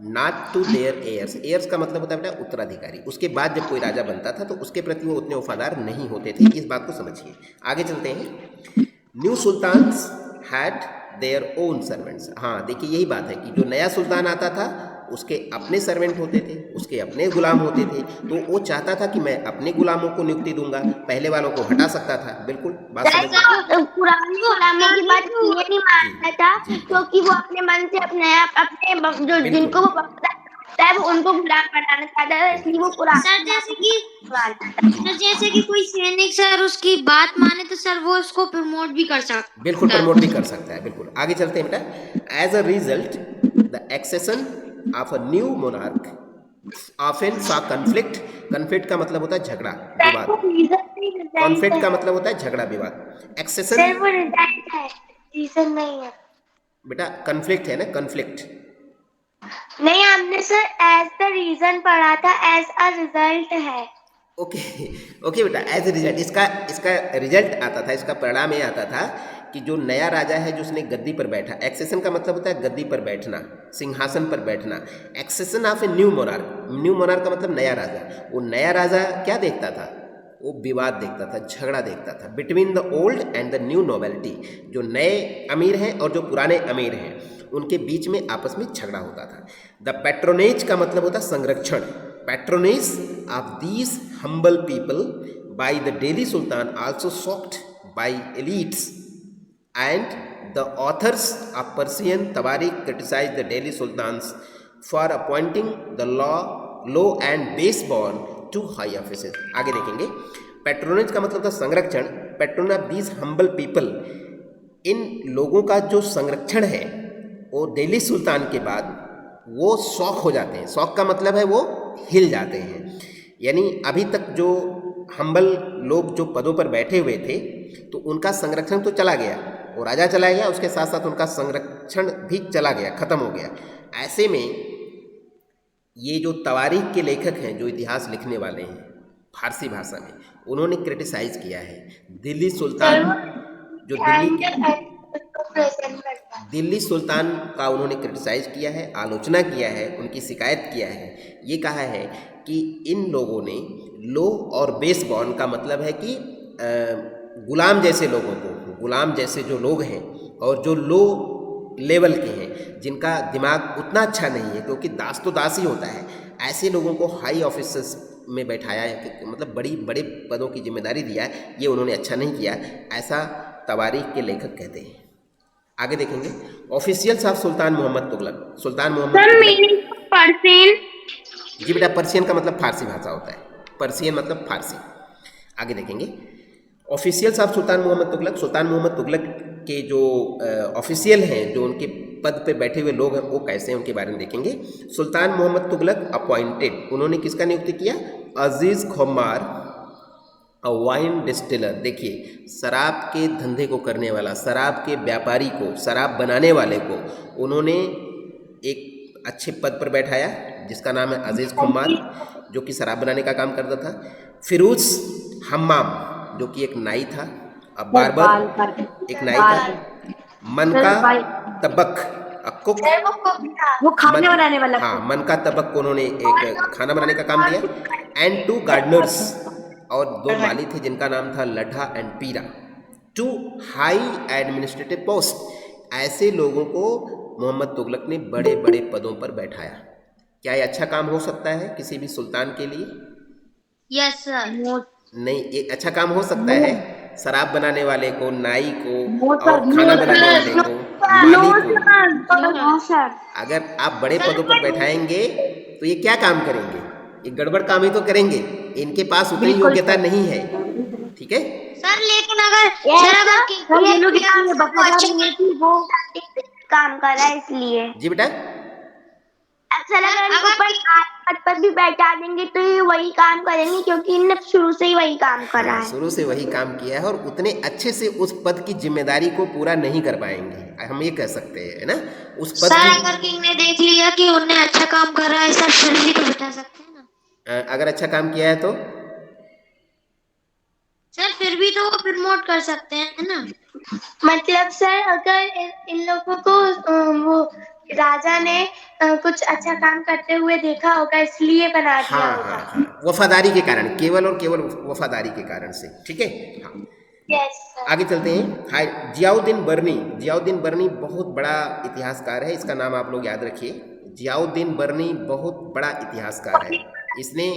not to their heirs. Heirs का मतलब होता है बेटा उत्तराधिकारी। उसके बाद जब कोई राजा बनता था तो उसके प्रति वो उतने वफादार नहीं होते थे। इस बात को समझिए। आगे चलते हैं। New sultans had their own servants. हाँ, देखिए यही बात है कि जो नया सुल्तान आता था उसके अपने सर्वेंट होते थे, उसके अपने गुलाम होते थे, तो वो चाहता था कि मैं अपने गुलामों को नियुक्ति दूंगा, पहले वालों को हटा सकता था। बिल्कुल बात समझ। पुराने गुलामों की बात ये नहीं मानता था, क्योंकि वो अपने मन से अपने जो जिनको वो पकड़ता है वो उनको गुलाम बनाना चाहता है, इसलिए वो पुराने। सर जैसे कि कोई सैनिक सर उसकी बात माने तो सर वो उसको प्रमोट भी कर सकता है। बिल्कुल प्रमोट भी कर सकता है। बिल्कुल आगे चलते हैं बेटा। As a result the accession of a new monarch often saw conflict. Conflict का मतलब होता है झगड़ा विवाद। कॉन्फ्लिक्ट का मतलब होता है झगड़ा विवाद। एक्सेशन रीजन नहीं है बेटा, कन्फ्लिक्ट है ना, कन्फ्लिक्ट नहीं। हमने सर एज द रीजन पढ़ा था, एज अ रिजल्ट है। ओके बेटा, एज ए रिजल्ट इसका रिजल्ट आता था, इसका परिणाम ये आता था कि जो नया राजा है जो उसने गद्दी पर बैठा। एक्सेशन का मतलब होता है गद्दी पर बैठना, सिंहासन पर बैठना। Accession of a new monarch. New monarch का मतलब नया राजा। वो नया राजा क्या देखता था? वो विवाद देखता था, झगड़ा देखता था between the old and the new nobility. जो नए अमीर हैं और जो पुराने अमीर हैं उनके बीच में आपस में झगड़ा होता था। द पैट्रोनेज का मतलब होता है संरक्षण। Patronage of these humble people by the Delhi sultan also shocked by elites and the authors of Persian tawarikh criticize the Delhi sultans for appointing the low and base born to high offices. आगे देखेंगे। Patronage का मतलब था संरक्षण। Patron of these humble people, इन लोगों का जो संरक्षण है वो दिल्ली सुल्तान के बाद वो शौक हो जाते हैं। शौक का मतलब है वो हिल जाते हैं। यानी अभी तक जो हम्बल लोग जो पदों पर बैठे हुए थे तो उनका संरक्षण तो चला गया, वो राजा चला गया, उसके साथ साथ उनका संरक्षण भी चला गया, खत्म हो गया। ऐसे में ये जो तवारीख के लेखक हैं, जो इतिहास लिखने वाले हैं फारसी भाषा में, उन्होंने क्रिटिसाइज किया है दिल्ली सुल्तान, जो दिल्ली सुल्तान का उन्होंने क्रिटिसाइज किया है, आलोचना किया है, उनकी शिकायत किया है। ये कहा है कि इन लोगों ने लो और बेस बॉर्न का मतलब है कि गुलाम जैसे लोगों को, गुलाम जैसे जो लोग हैं और जो लो लेवल के हैं, जिनका दिमाग उतना अच्छा नहीं है, क्योंकि दास तो दास ही होता है, ऐसे लोगों को हाई ऑफिसर्स में बैठाया है, मतलब बड़े पदों की जिम्मेदारी दिया है। ये उन्होंने अच्छा नहीं किया, ऐसा तवारीख के लेखक कहते हैं। आगे देखेंगे। Officials of sultan Muhammad Tughluq. Sultan Muhammad Persian. जी बेटा, पर्सियन का मतलब फारसी भाषा होता है, पर्सियन मतलब फारसी। आगे देखेंगे। Officials of sultan Muhammad Tughluq. Sultan Muhammad Tughlaq के जो ऑफिशियल हैं, जो उनके पद पे बैठे हुए लोग हैं, वो कैसे हैं उनके बारे में देखेंगे। सुल्तान मोहम्मद तुगलक अपॉइंटेड, उन्होंने किसका नियुक्ति किया? अजीज खुमार अ वाइन डिस्टिलर। देखिए, शराब के धंधे को करने वाला, शराब के व्यापारी को, शराब बनाने वाले को उन्होंने एक अच्छे पद पर बैठाया जिसका नाम है अजीज खुमार, जो कि शराब बनाने का काम करता था। फिरोज हम्माम, जो कि एक नाई था, अब बार्बर एक नाई था। मनका तबक, कुक, वो खाने बनाने वाला। हाँ, मनका तबक को उन्होंने एक खाना बनाने का काम दिया। एंड 2 गार्डनर्स, और 2 माली थे जिनका नाम था लड्ढा एंड पीरा। 2 हाई एडमिनिस्ट्रेटिव पोस्ट, ऐसे लोगों को मोहम्मद तुगलक ने बड़े बड़े पदों पर बैठाया। क्या ये अच्छा काम हो सकता है किसी भी सुल्तान के लिए? Yes sir. नहीं, एक अच्छा काम हो सकता है शराब बनाने वाले को, नाई को नो और सर, खाना नो बनाने वाले सर, को, नो माली को, नो सर। अगर आप बड़े पदों पर बैठाएंगे तो ये क्या काम करेंगे? ये गड़बड़ काम ही तो करेंगे। इनके पास उतनी बिल्कुल योग्यता सर। नहीं है, ठीक है? सर लेकिन अगर सर ये लोग इतने वफादार हैं कि वो काम कर रहा है इसलिए जी बेटा, अक्सर अगर इनको पद पर भी बैठा देंगे तो ये वही काम करेंगे क्योंकि इनने शुरू से ही वही काम करा है। शुरू से वही काम किया है और उतने अच्छे से उस पद की जिम्मेदारी को पूरा नहीं कर पाएंगे, हम ये कह सकते हैं, है ना? उस पद सर की अगर किंग ने देख लिया कि उनने अच्छा काम कर रहा है सर फिर भी तो बैठा सकते हैं ना। अगर अच्छा काम किया है तो सर फिर भी तो वो प्रमोट कर सकते हैं, है ना? मतलब सर अगर इन लोगों को वो राजा ने कुछ अच्छा काम करते हुए देखा होगा इसलिए बना दिया हाँ होगा। हाँ हाँ, वफादारी के कारण, केवल और केवल वफादारी के कारण से, ठीक है? हाँ, यस सर। आगे चलते हैं। हाय, जियाउद्दीन बर्नी। जियाउद्दीन बर्नी बहुत बड़ा इतिहासकार है, इसका नाम आप लोग याद रखिए। जियाउद्दीन बर्नी बहुत बड़ा इतिहासकार है, इसने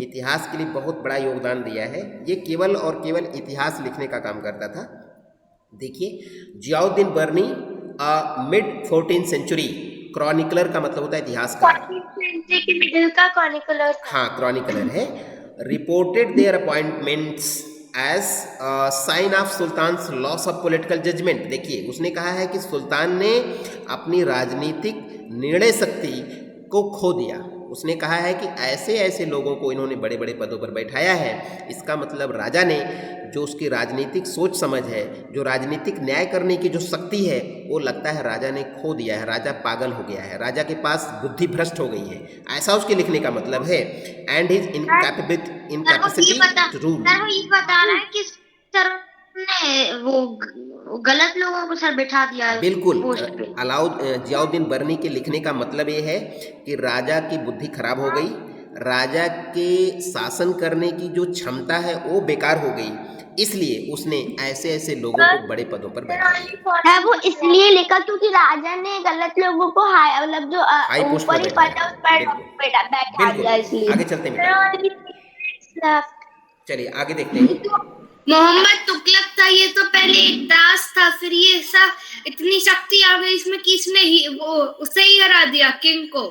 इतिहास के लिए बहुत बड़ा योगदान दिया है। ये केवल और केवल इतिहास लिखने का काम करता था। देखिए, जियाउद्दीन बर्नी मिड 14th सेंचुरी क्रॉनिकलर का मतलब होता है इतिहासकार। के मिडिल का क्रॉनिकलर था। हाँ, क्रॉनिकलर है। Reported their appointments as sign of sultans loss of political judgment. देखिए, उसने कहा है कि सुल्तान ने अपनी राजनीतिक निर्णय शक्ति को खो दिया। उसने कहा है कि ऐसे ऐसे लोगों को इन्होंने बड़े बड़े पदों पर बैठाया है, इसका मतलब राजा ने जो उसकी राजनीतिक सोच समझ है, जो राजनीतिक न्याय करने की जो शक्ति है, वो लगता है राजा ने खो दिया है। राजा पागल हो गया है, राजा के पास बुद्धि भ्रष्ट हो गई है, ऐसा उसके लिखने का मतलब है। And his incapacity to rule. Sir वो ये बता रहा है कि सर ने वो गलत लोगों को सर बैठा दिया है बिल्कुल। पोस्ट पे। जियाउद्दीन बर्नी के लिखने का मतलब ये है कि राजा की बुद्धि खराब हो गई, राजा के शासन करने की जो क्षमता है वो बेकार हो गई, इसलिए उसने ऐसे ऐसे लोगों को बड़े पदों पर बैठाया। है वो इसलिए लिखा क्योंकि राजा ने गलत लोगों को हाई मतलब जो हाई पोस्ट ऊपर पर ही पड़ा उस पर बिल्कुल बैठा दिया इसलिए। आगे चलते हैं बेटा, चलिए आगे देखते हैं। मोहम्मद तुगलक था, ये तो पहले एक दास था, फिर ये सब इतनी शक्ति आ गई इसमें कि इसने ही वो उसे ही हरा दिया किंग को।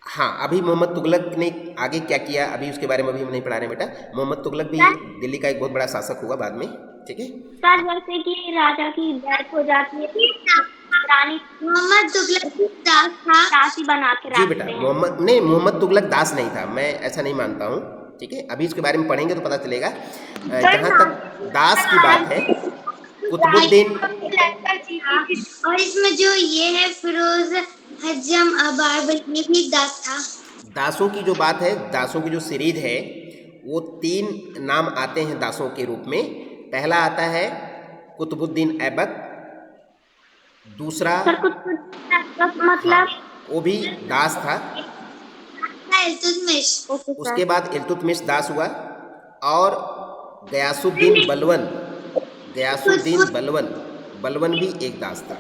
हाँ, अभी मोहम्मद तुगलक ने आगे क्या किया, अभी उसके बारे में अभी हम नहीं पढ़ा रहे बेटा। मोहम्मद तुगलक भी दिल्ली का एक बहुत बड़ा शासक हुआ बाद में, ठीक है? सर जैसे कि राजा की डेथ हो जाती है, रानी मोहम्मद तुगलक दास था, दासी बना के जी रखते बेटा, हैं। मोहम्मद तुगलक दास नहीं था, मैं ऐसा नहीं मानता हूँ, ठीक है? अभी इसके बारे में पढ़ेंगे तो पता चलेगा। जहाँ तक दास की बात है, कुतुबुद्दीन, और इसमें जो ये है फिरोज हजम बाबर, ये भी दास था। दासों की जो बात है, दासों की जो सीरीज है, वो 3 नाम आते हैं दासों के रूप में। पहला आता है कुतुबुद्दीन ऐबक, दूसरा मतलब वो भी दास था, इल्तुतमिश। उसके बाद इल्तुतमिश दास हुआ, और गयासुद्दीन बलवन, बलवन भी एक दास था।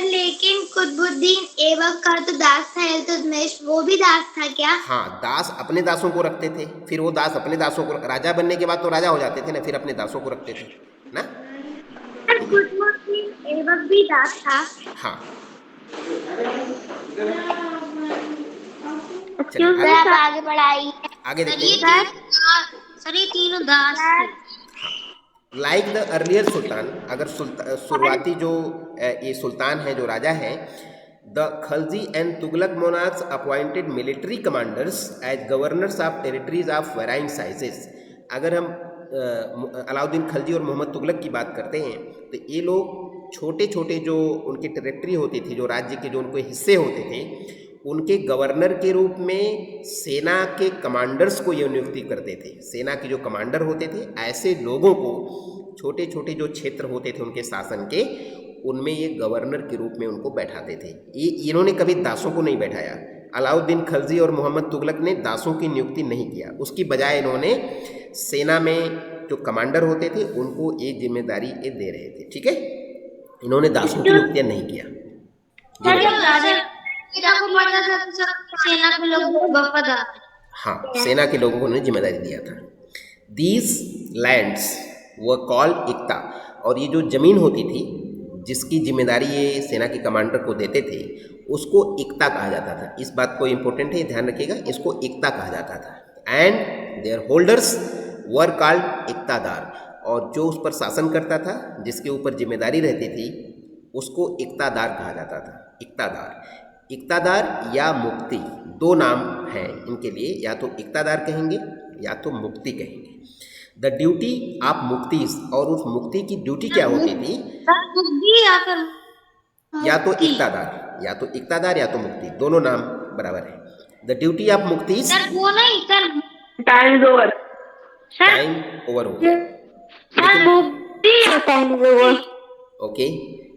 लेकिन कुतुबुद्दीन ऐबक का तो दास था, इल्तुतमिश वो भी दास था क्या? हाँ, दास अपने दासों को रखते थे, फिर वो दास अपने दासों को, राजा बनने के बाद तो राजा हो जाते थे ना, फिर अपने दासों को रखते थे ना। कुतुबुद्दीन ऐबक भी दास था। हाँ, चलिए आगे बढ़ाइए। आगे देखते हैं। सर ये तीनों दास थे। लाइक द अर्लियर सुल्तान, अगर शुरुआती जो ये सुल्तान है, जो राजा है, the Khalji and Tughlaq monarchs appointed military commanders as governors of territories of varying sizes. अगर हम अलाउद्दीन खलजी और मोहम्मद तुगलक की बात करते हैं तो ये लोग छोटे छोटे जो उनके टेरिटरी होती थी, जो राज्य के जो उनके हिस्से होते थे, उनके गवर्नर के रूप में सेना के कमांडर्स को ये नियुक्ति करते थे। सेना के जो कमांडर होते थे, ऐसे लोगों को छोटे छोटे जो क्षेत्र होते थे उनके शासन के, उनमें ये गवर्नर के रूप में उनको बैठाते थे। ये इन्होंने कभी दासों को नहीं बैठाया। अलाउद्दीन खलजी और मोहम्मद तुगलक ने दासों की नियुक्ति नहीं किया, उसकी बजाय इन्होंने सेना में जो कमांडर होते थे उनको ये जिम्मेदारी ये दे रहे थे, ठीक है? इन्होंने दासों की नियुक्तियाँ नहीं किया। सेना के लोग वफादार। हाँ, सेना के लोगों को उन्होंने जिम्मेदारी दिया था। दीज लैंड्स वह कॉल्ड इक्ता। और ये जो ज़मीन होती थी जिसकी जिम्मेदारी ये सेना के कमांडर को देते थे उसको इक्ता कहा जाता था। इस बात को इम्पोर्टेंट है, ध्यान रखिएगा, इसको इक्ता कहा जाता था। And their holders were called iqtadar. और जो उस पर शासन करता था, जिसके ऊपर जिम्मेदारी रहती थी, उसको इक्तादार कहा जाता था। इक्तादार या मुक्ति, दो नाम हैं इनके लिए, या तो इक्तादार कहेंगे या तो मुक्ति कहेंगे। द ड्यूटी ऑफ मुक्ति, और उस मुक्ति की ड्यूटी क्या होती थी? या तो इक्तादार या तो मुक्ति, दोनों नाम बराबर है। द ड्यूटी ऑफ मुक्ति, वो नहीं sir, time over. Time over हो गया। ओके,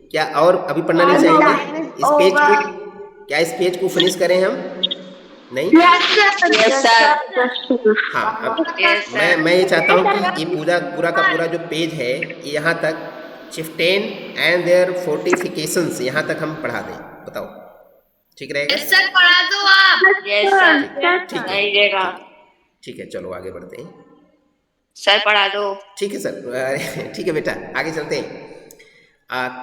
क्या और अभी पढ़ना नहीं चाहेंगे इस पेज को? क्या इस पेज को फिनिश करें हम? नहीं? हाँ, अब मैं ये चाहता हूँ कि ये पूरा का पूरा जो पेज है यहाँ तक चिफ्टेन एंड देयर फोर्टिफिकेशंस यहाँ तक हम पढ़ा दें। बताओ, ठीक रहेगा? सर पढ़ा दो आप। ठीक है, चलो आगे बढ़ते हैं। सर पढ़ा दो। ठीक है सर, ठीक है बेटा, आगे चलते हैं।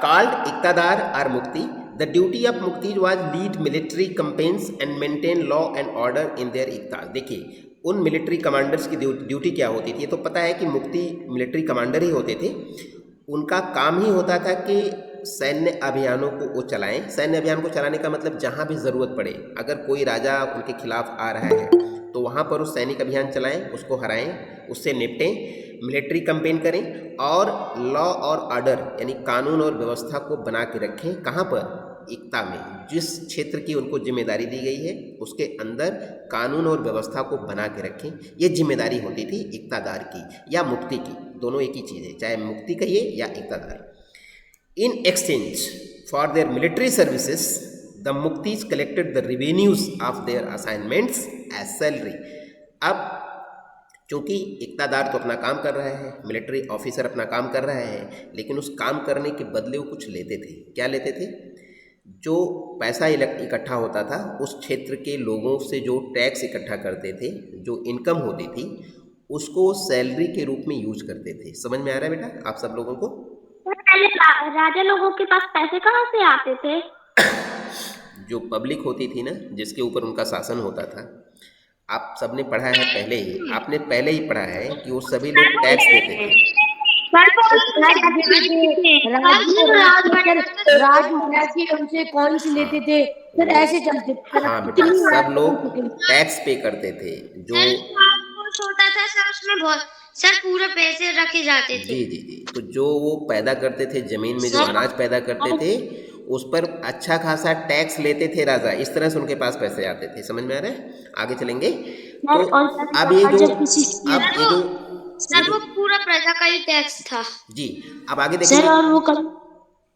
कॉल्ड इक्तादार और muqti, the duty of muqti was lead military campaigns and maintain law and order in their iqta. देखिए, उन मिलिट्री कमांडर्स की ड्यूटी क्या होती थी? तो पता है कि मुक्ति मिलिट्री कमांडर ही होते थे। उनका काम ही होता था कि सैन्य अभियानों को वो चलाएं। सैन्य अभियान को चलाने का मतलब जहाँ भी ज़रूरत पड़े, अगर कोई राजा उनके खिलाफ आ रहा है तो वहाँ पर उस सैनिक अभियान चलाएं, उसको हराएं, उससे निपटें, मिलिट्री कैंपेन करें और लॉ और ऑर्डर यानी कानून और व्यवस्था को बना के रखें। कहाँ पर? इक्ता में। जिस क्षेत्र की उनको जिम्मेदारी दी गई है उसके अंदर कानून और व्यवस्था को बना के रखें। ये जिम्मेदारी होती थी इक्तादार की या मुक्ति की, दोनों एक ही चीज़ है, चाहे मुक्ति कहिए या iqtadar. In exchange for their military services the muqtis collected the revenues of their assignments as salary. अब चूँकि इक्तादार तो अपना काम कर रहा है, मिलिट्री ऑफिसर अपना काम कर रहा है, लेकिन उस काम करने के बदले वो कुछ लेते थे। क्या लेते थे? जो पैसा इकट्ठा होता था उस क्षेत्र के लोगों से, जो टैक्स इकट्ठा करते थे, जो इनकम होती थी, उसको सैलरी के रूप में यूज करते थे। समझ में आ रहा है बेटा आप सब लोगों को? पहले राजा लोगों के पास पैसे कहाँ से आते थे? जो पब्लिक होती थी ना, जिसके ऊपर उनका शासन होता था, आप सबने पढ़ा है पहले ही, आपने पहले ही पढ़ा है कि वो सभी लोग टैक्स देते थे। उनसे कॉइन्स लेते थे सर, ऐसे चलते थे। हाँ बेटा, सब लोग टैक्स पे करते थे। जो होता था सर, उसमें बहुत सर पूरे पैसे रखे जाते थे। जी, तो जो वो पैदा करते थे, जमीन में जो अनाज पैदा करते थे, उस पर अच्छा खासा टैक्स लेते थे राजा। इस तरह से उनके पास पैसे आते थे। समझ में आ रहा है? आगे चलेंगे तो अब ये जो सर वो पूरा प्रजा का ही टैक्स था। जी, अब आगे देखिए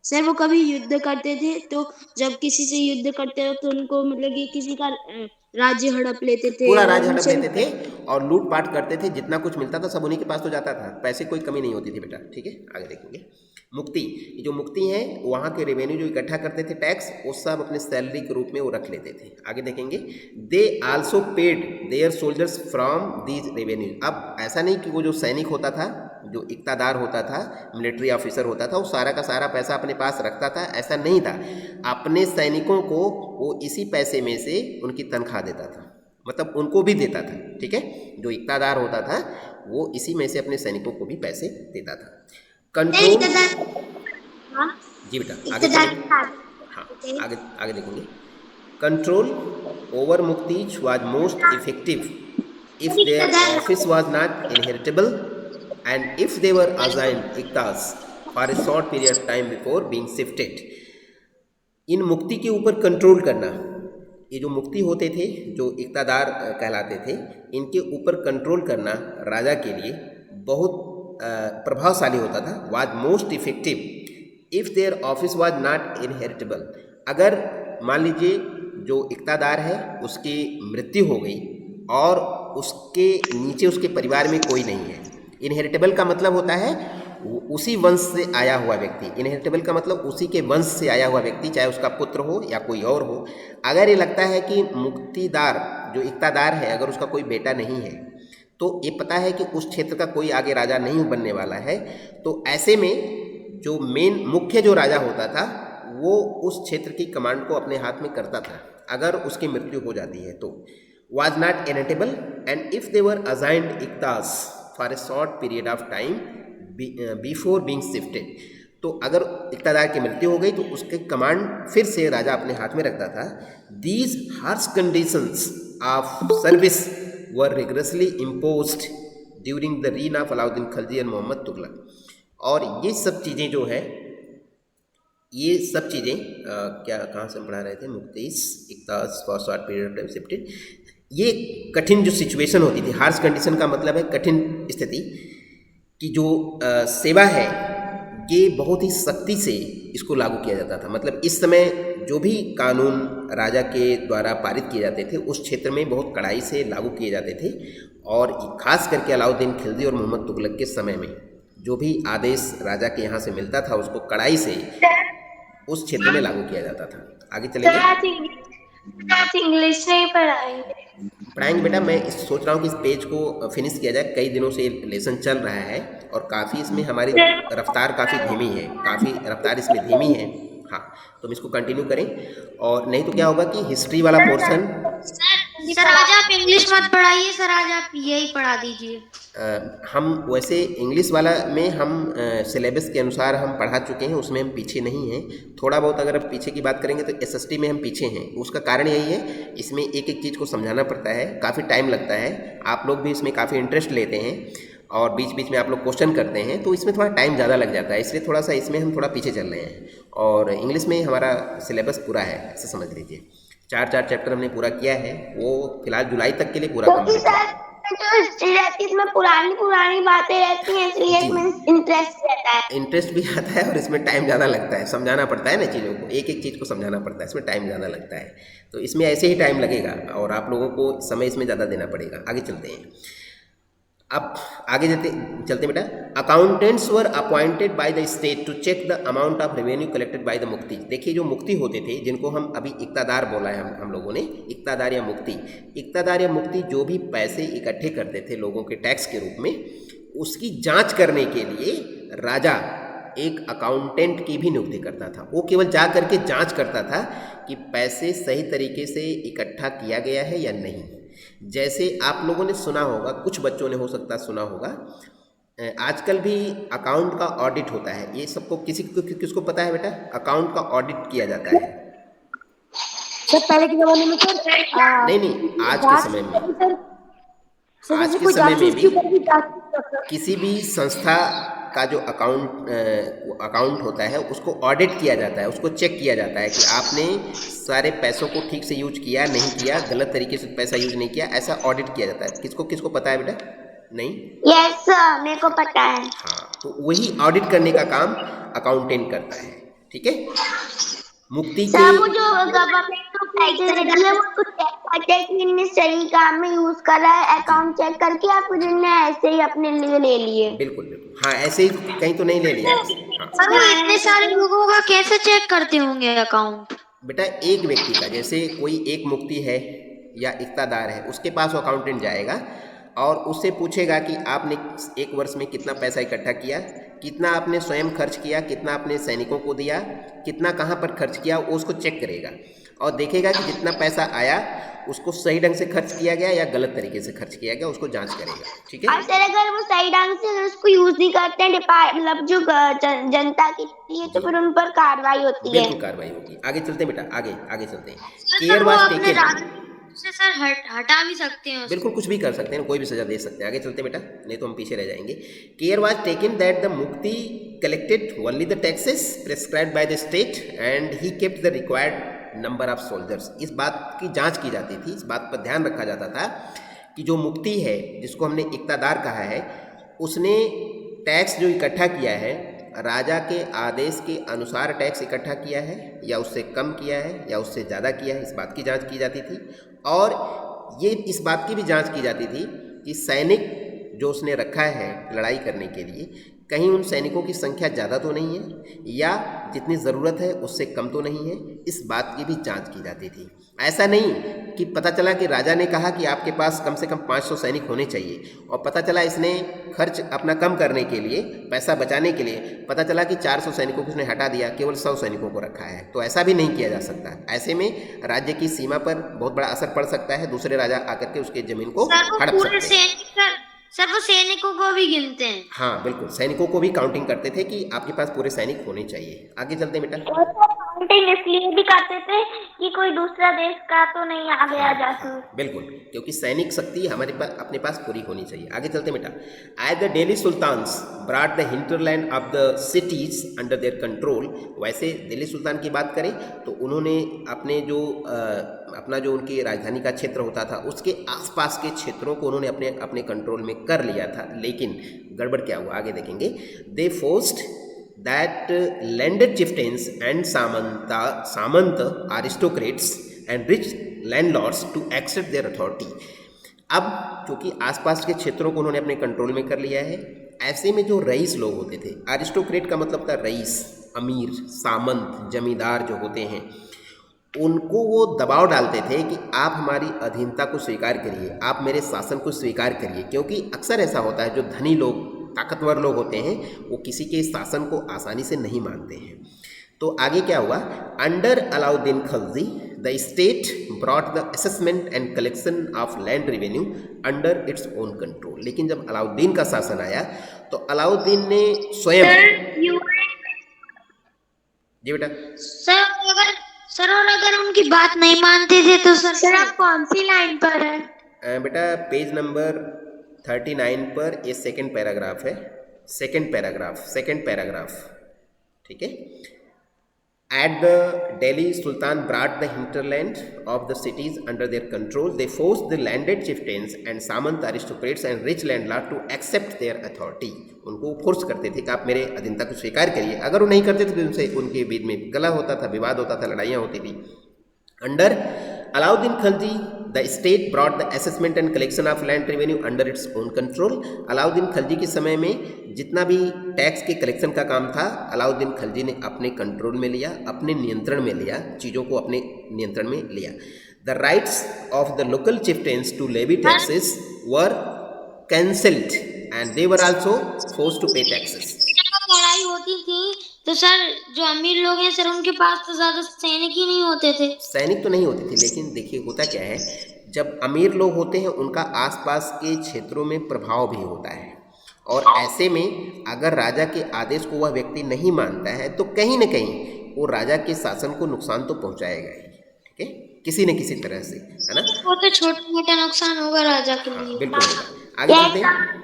सर वो कभी युद्ध करते थे, तो जब किसी से युद्ध करते हो तो उनको मतलब कि किसी का राज्य हड़प लेते थे, पूरा राज्य हड़प लेते थे और लूटपाट करते थे। जितना कुछ मिलता था सब उन्हीं के पास तो जाता था, पैसे कोई कमी नहीं होती थी बेटा। ठीक है, आगे देखेंगे। मुक्ति, जो मुक्ति है वहाँ के रेवेन्यू जो इकट्ठा करते थे टैक्स, वो सब अपने सैलरी के रूप में वो रख लेते थे। आगे देखेंगे, they also paid their soldiers from these revenue. अब ऐसा नहीं कि वो जो सैनिक होता था, जो इक्तादार होता था, मिलिट्री ऑफिसर होता था, वो सारा का सारा पैसा अपने पास रखता था, ऐसा नहीं था। अपने सैनिकों को वो इसी पैसे में से उनकी तनख्वाह देता था, मतलब उनको भी देता था। ठीक है, जो इक्तादार होता था वो इसी में से अपने सैनिकों को भी पैसे देता था। कंट्रोल, जी बेटा आगे चलेंगे। हाँ, आगे देखेंगे। Control over muqti was most effective if their office was not inheritable and if they were assigned iqtas for a short period of time before being shifted. इन मुक्ति के ऊपर कंट्रोल करना, ये जो मुक्ति होते थे, जो इक्तादार कहलाते थे, इनके ऊपर कंट्रोल करना राजा के लिए बहुत प्रभावशाली होता था। Was most effective if their office was not inheritable. अगर मान लीजिए जो इक्तादार है उसकी मृत्यु हो गई और उसके नीचे उसके परिवार में कोई नहीं है। इनहेरिटेबल का मतलब होता है उसी वंश से आया हुआ व्यक्ति। इनहेरिटेबल का मतलब उसी के वंश से आया हुआ व्यक्ति, चाहे उसका पुत्र हो या कोई और हो। अगर ये लगता है कि मुक्तिदार जो इक्तादार है, अगर उसका कोई बेटा नहीं है, तो ये पता है कि उस क्षेत्र का कोई आगे राजा नहीं बनने वाला है, तो ऐसे में जो मुख्य जो राजा होता था वो उस क्षेत्र की कमांड को अपने हाथ में करता था अगर उसकी मृत्यु हो जाती है तो। was not inevitable and if they were assigned इक्तास for a short period of time before being shifted, तो अगर इक्तादार की मृत्यु हो गई तो उसके कमांड फिर से राजा अपने हाथ में रखता था। These harsh conditions of service were rigorously imposed during the reign of Alauddin Khilji और मोहम्मद तुगलक। और ये सब चीज़ें जो है, ये सब चीज़ें क्या कहाँ से हम पढ़ा रहे थे, muqtis iqtas for short period of time shifted. ये कठिन जो सिचुएशन होती थी, हार्श कंडीशन का मतलब है कठिन स्थिति की जो सेवा है, ये बहुत ही सख्ती से इसको लागू किया जाता था। मतलब इस समय जो भी कानून राजा के द्वारा पारित किए जाते थे उस क्षेत्र में बहुत कड़ाई से लागू किए जाते थे, और खास करके अलाउद्दीन खिलजी और मोहम्मद तुगलक के समय में जो भी आदेश राजा के यहाँ से मिलता था उसको कड़ाई से उस क्षेत्र में लागू किया जाता था। आगे चलेंगे। इंग्लिश नहीं पढ़ाएंगे बेटा। मैं सोच रहा हूँ कि इस पेज को फिनिश किया जाए, कई दिनों से लेसन चल रहा है और काफ़ी इसमें हमारी रफ्तार काफ़ी धीमी है, काफ़ी रफ्तार इसमें धीमी है। हाँ, तो हम इसको कंटिन्यू करें, और नहीं तो क्या होगा कि हिस्ट्री वाला पोर्शन। सर आज आप इंग्लिश मत पढ़ाइए सर, आज आप यही पढ़ा दीजिए। हम वैसे इंग्लिश वाला में हम सिलेबस के अनुसार हम पढ़ा चुके हैं, उसमें हम पीछे नहीं हैं। थोड़ा बहुत अगर आप पीछे की बात करेंगे तो एसएसटी में हम पीछे हैं। उसका कारण यही है, इसमें एक एक चीज़ को समझाना पड़ता है, काफ़ी टाइम लगता है। आप लोग भी इसमें काफ़ी इंटरेस्ट लेते हैं और बीच बीच में आप लोग क्वेश्चन करते हैं, तो इसमें थोड़ा टाइम ज़्यादा लग जाता है, इसलिए थोड़ा सा इसमें हम थोड़ा पीछे चल रहे हैं। और इंग्लिश में हमारा सिलेबस पूरा है, ऐसा समझ लीजिए। 4 चैप्टर हमने पूरा किया है, वो फिलहाल जुलाई तक के लिए पूरा कंप्लीट है। जो हिस्ट्री रहती है इसमें पुरानी बातें रहती हैं, इसलिए इसमें इंटरेस्ट रहता है। इंटरेस्ट भी आता है और इसमें टाइम ज़्यादा लगता है, समझाना पड़ता है ना चीज़ों को, एक एक चीज़ को समझाना पड़ता है, इसमें टाइम ज़्यादा लगता है। तो इसमें ऐसे ही टाइम लगेगा और आप लोगों को समय इसमें ज़्यादा देना पड़ेगा। आगे चलते हैं। अब आगे चलते बेटा। Accountants were appointed by the state to check the amount of revenue collected by the muqti. देखिए जो मुक्ति होते थे, जिनको हम अभी इक्तादार बोला है हम लोगों ने, इक्तादार या मुक्ति। इक्तादार या मुक्ति जो भी पैसे इकट्ठे करते थे लोगों के टैक्स के रूप में, उसकी जांच करने के लिए राजा एक अकाउंटेंट की भी नियुक्ति करता था। वो केवल जा करके जांच करता था कि पैसे सही तरीके से इकट्ठा किया गया है या नहीं। जैसे आप लोगों ने सुना होगा, कुछ बच्चों ने हो सकता सुना होगा, आजकल भी अकाउंट का ऑडिट होता है। ये सबको किसको पता है बेटा? अकाउंट का ऑडिट किया जाता है। सर पहले के जमाने में सर नहीं, आज के समय में, आज के समय में भी किसी भी संस्था का जो अकाउंट होता है उसको ऑडिट किया जाता है, उसको चेक किया जाता है कि आपने सारे पैसों को ठीक से यूज किया, नहीं किया, गलत तरीके से पैसा यूज नहीं किया, ऐसा ऑडिट किया जाता है। किसको पता है बेटा? नहीं? यस सर, मेरे को पता है। हाँ, तो वही ऑडिट करने का काम अकाउंटेंट करता है। ठीक है। मुक्ति के वो जो गवर्नमेंट को पैसे देती है वो कुछ चेक करते हैं कि इनने सही काम में यूज करा है, अकाउंट चेक करके, या फिर इनने ऐसे ही अपने लिए ले लिए। बिल्कुल। हाँ, ऐसे ही कहीं तो नहीं ले लिया। सर वो इतने सारे लोगों का कैसे चेक करते होंगे अकाउंट? बेटा एक व्यक्ति का, जैसे कोई एक मुक्ति है या इक्तादार है, उसके पास अकाउंटेंट जाएगा और उससे पूछेगा कि आपने एक वर्ष में कितना पैसा इकट्ठा किया, कितना आपने स्वयं खर्च किया, कितना आपने सैनिकों को दिया, कितना कहाँ पर खर्च किया, वो उसको चेक करेगा और देखेगा कि जितना पैसा आया उसको सही ढंग से खर्च किया गया या गलत तरीके से खर्च किया गया, उसको जांच करेगा। ठीक है। और सर अगर वो सही ढंग से अगर उसको यूज नहीं करते हैं मतलब जो जनता की है, तो फिर उन पर कार्रवाई होती है। बिल्कुल कार्रवाई होगी। आगे चलते हैं बेटा, आगे चलते हैं। केयर वाज टेकन से सर हटा भी सकते हैं, बिल्कुल कुछ भी कर सकते हैं, कोई भी सजा दे सकते हैं। आगे चलते बेटा, नहीं तो हम पीछे रह जाएंगे। Care was taken that the muqti collected only the taxes prescribed by the state and he kept the required number of soldiers. इस बात की जांच की जाती थी, इस बात पर ध्यान रखा जाता था कि जो मुक्ति है, जिसको हमने इक्तादार कहा है, उसने टैक्स जो इकट्ठा किया है राजा के आदेश के अनुसार टैक्स इकट्ठा किया है या उससे कम किया है या उससे ज़्यादा किया है, इस बात की जांच की जाती थी। और ये इस बात की भी जांच की जाती थी कि सैनिक जो उसने रखा है लड़ाई करने के लिए, कहीं उन सैनिकों की संख्या ज़्यादा तो नहीं है या जितनी ज़रूरत है उससे कम तो नहीं है, इस बात की भी जांच की जाती थी। ऐसा नहीं कि पता चला कि राजा ने कहा कि आपके पास कम से कम 500 सैनिक होने चाहिए और पता चला इसने खर्च अपना कम करने के लिए, पैसा बचाने के लिए पता चला कि 400 सैनिकों को उसने हटा दिया, केवल 100 सैनिकों को रखा है, तो ऐसा भी नहीं किया जा सकता। ऐसे में राज्य की सीमा पर बहुत बड़ा असर पड़ सकता है, दूसरे राजा आकर के उसके ज़मीन को हड़प सकते हैं। सर वो सैनिकों को भी गिनते हैं। हाँ बिल्कुल, सैनिकों को भी काउंटिंग करते थे कि आपके पास पूरे सैनिक होने चाहिए। आगे चलते हैं बेटा। और काउंटिंग इसलिए भी करते थे कि कोई दूसरा देश का तो नहीं आ गया जासूस। बिल्कुल, क्योंकि सैनिक शक्ति हमारे पास अपने पास पूरी होनी चाहिए। आगे चलते हैं बेटा। As the Delhi sultans brought the hinterland of the cities under their control, वैसे दिल्ली सुल्तान की बात करें तो उन्होंने अपने जो अपना जो उनकी राजधानी का क्षेत्र होता था उसके आसपास के क्षेत्रों को उन्होंने अपने अपने कंट्रोल में कर लिया था, लेकिन गड़बड़ क्या हुआ आगे देखेंगे। दे forced that landed chieftains and samant aristocrats and rich landlords to accept their authority। अब क्योंकि आसपास के क्षेत्रों को उन्होंने अपने कंट्रोल में कर लिया है, ऐसे में जो रईस लोग होते थे, अरिस्टोक्रेट का मतलब था रईस, अमीर, सामंत, जमींदार जो होते हैं, उनको वो दबाव डालते थे कि आप हमारी अधीनता को स्वीकार करिए, आप मेरे शासन को स्वीकार करिए, क्योंकि अक्सर ऐसा होता है जो धनी लोग, ताकतवर लोग होते हैं, वो किसी के शासन को आसानी से नहीं मानते हैं। तो आगे क्या हुआ। Under Alauddin Khilji the state brought the assessment and collection of land revenue under its own control. लेकिन जब अलाउद्दीन का शासन आया तो अलाउद्दीन ने स्वयं जी बेटा सर और अगर उनकी बात नहीं मानते थे तो सर आप कौन सी लाइन पर है? बेटा पेज नंबर 39 पर ये सेकंड पैराग्राफ है, सेकंड पैराग्राफ, ठीक है। At the Delhi Sultan brought the hinterland of the cities under their control. They forced the landed chieftains and Samant aristocrats and rich landlords to accept their authority. उनको force करते थे कि आप मेरे अधीनता को स्वीकार करिए। अगर वो नहीं करते थे तो उनसे उनके बीच में गला होता था, विवाद होता था, लड़ाइयाँ होती थी। Under Alauddin Khilji the state brought the assessment and collection of land revenue under its own control. Alauddin Khilji के समय में जितना भी टैक्स के कलेक्शन का काम था, अलाउद्दीन खिलजी ने अपने कंट्रोल में लिया, अपने नियंत्रण में लिया, चीज़ों को अपने नियंत्रण में लिया। The rights of the local chieftains to levy taxes were cancelled and they were also forced to pay taxes. लड़ाई होती थी तो सर जो अमीर लोग हैं सर उनके पास तो ज्यादा सैनिक ही नहीं होते थे। सैनिक तो नहीं होते थे, लेकिन देखिए होता क्या है, जब अमीर लोग होते हैं उनका आसपास के क्षेत्रों में प्रभाव भी होता है, और ऐसे में अगर राजा के आदेश को वह व्यक्ति नहीं मानता है तो कहीं न कहीं वो राजा के शासन को नुकसान तो पहुंचाएगा ही, ठीक है, किसी न किसी तरह से, है ना। वो तो छोटा मोटा नुकसान होगा राजा के लिए। बिल्कुल। आगे चलते हैं।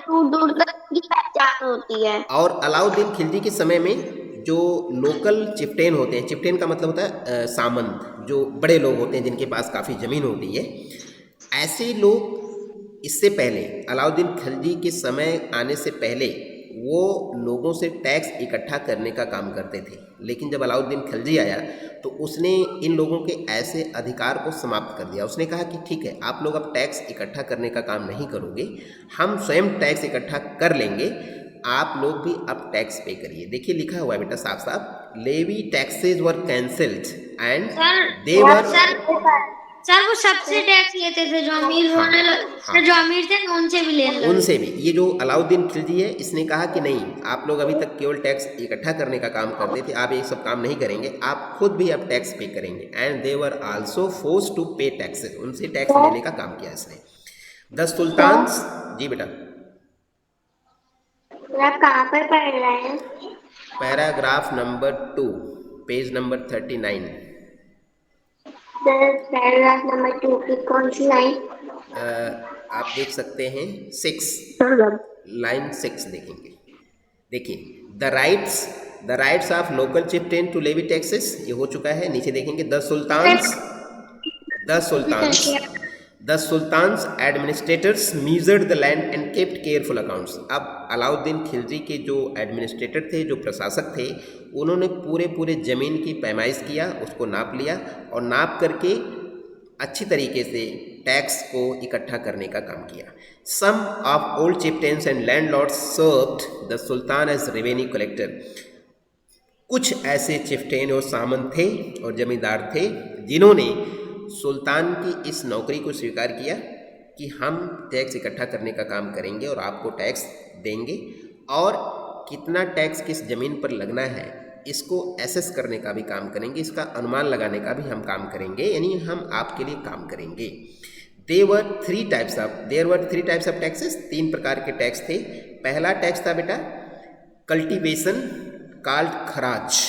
दूर दूर तक की पहचान होती है। और अलाउद्दीन खिलजी के समय में जो लोकल चिफ्टेन होते हैं, चिफ्टेन का मतलब होता है सामंत, जो बड़े लोग होते हैं जिनके पास काफ़ी ज़मीन होती है, ऐसे लोग इससे पहले अलाउद्दीन खिलजी के समय आने से पहले वो लोगों से टैक्स इकट्ठा करने का काम करते थे। लेकिन जब अलाउद्दीन खिलजी आया तो उसने इन लोगों के ऐसे अधिकार को समाप्त कर दिया। उसने कहा कि ठीक है, आप लोग अब टैक्स इकट्ठा करने का काम नहीं करोगे, हम स्वयं टैक्स इकट्ठा कर लेंगे, आप लोग भी अब टैक्स पे करिए। देखिए लिखा हुआ है बेटा साफ साफ, levy taxes were cancelled and they were. Sir वो सबसे टैक्स लेते थे, जो अमीर जो अमीर थे ना उनसे भी लेते, उनसे भी। ये जो अलाउद्दीन खिलजी है इसने कहा कि नहीं, आप लोग अभी तक केवल टैक्स इकट्ठा करने का काम करते थे, आप ये सब काम नहीं करेंगे, आप खुद भी अब टैक्स पे करेंगे। And they were also forced to pay taxes, उनसे टैक्स लेने का काम किया इसने। द सुल्तान्स, जी बेटा आप कहाँ पर पढ़ रहे हैं? Paragraph number 2 page number 39। Paragraph number 2 की कौन सी लाइन? आप देख सकते हैं 6 लाइन 6 देखेंगे। देखिए the rights of local chieftain to levy taxes, ये हो चुका है। नीचे देखेंगे the sultans administrators measured the land and kept careful accounts. अब अलाउद्दीन खिलजी के जो एडमिनिस्ट्रेटर थे, जो प्रशासक थे, उन्होंने पूरे ज़मीन की पैमाइश किया, उसको नाप लिया और नाप करके अच्छी तरीके से टैक्स को इकट्ठा करने का काम किया। Some of old chieftains and landlords served the sultan as revenue collector. कुछ ऐसे चिफ्टेन और सामंत थे और जमींदार थे जिन्होंने सुल्तान की इस नौकरी को स्वीकार किया कि हम टैक्स इकट्ठा करने का काम करेंगे और आपको टैक्स देंगे, और कितना टैक्स किस ज़मीन पर लगना है इसको एसेस करने का भी काम करेंगे, इसका अनुमान लगाने का भी हम काम करेंगे, यानी हम आपके लिए काम करेंगे। There were three types of taxes, 3 प्रकार के टैक्स थे। पहला टैक्स था बेटा cultivation called kharaj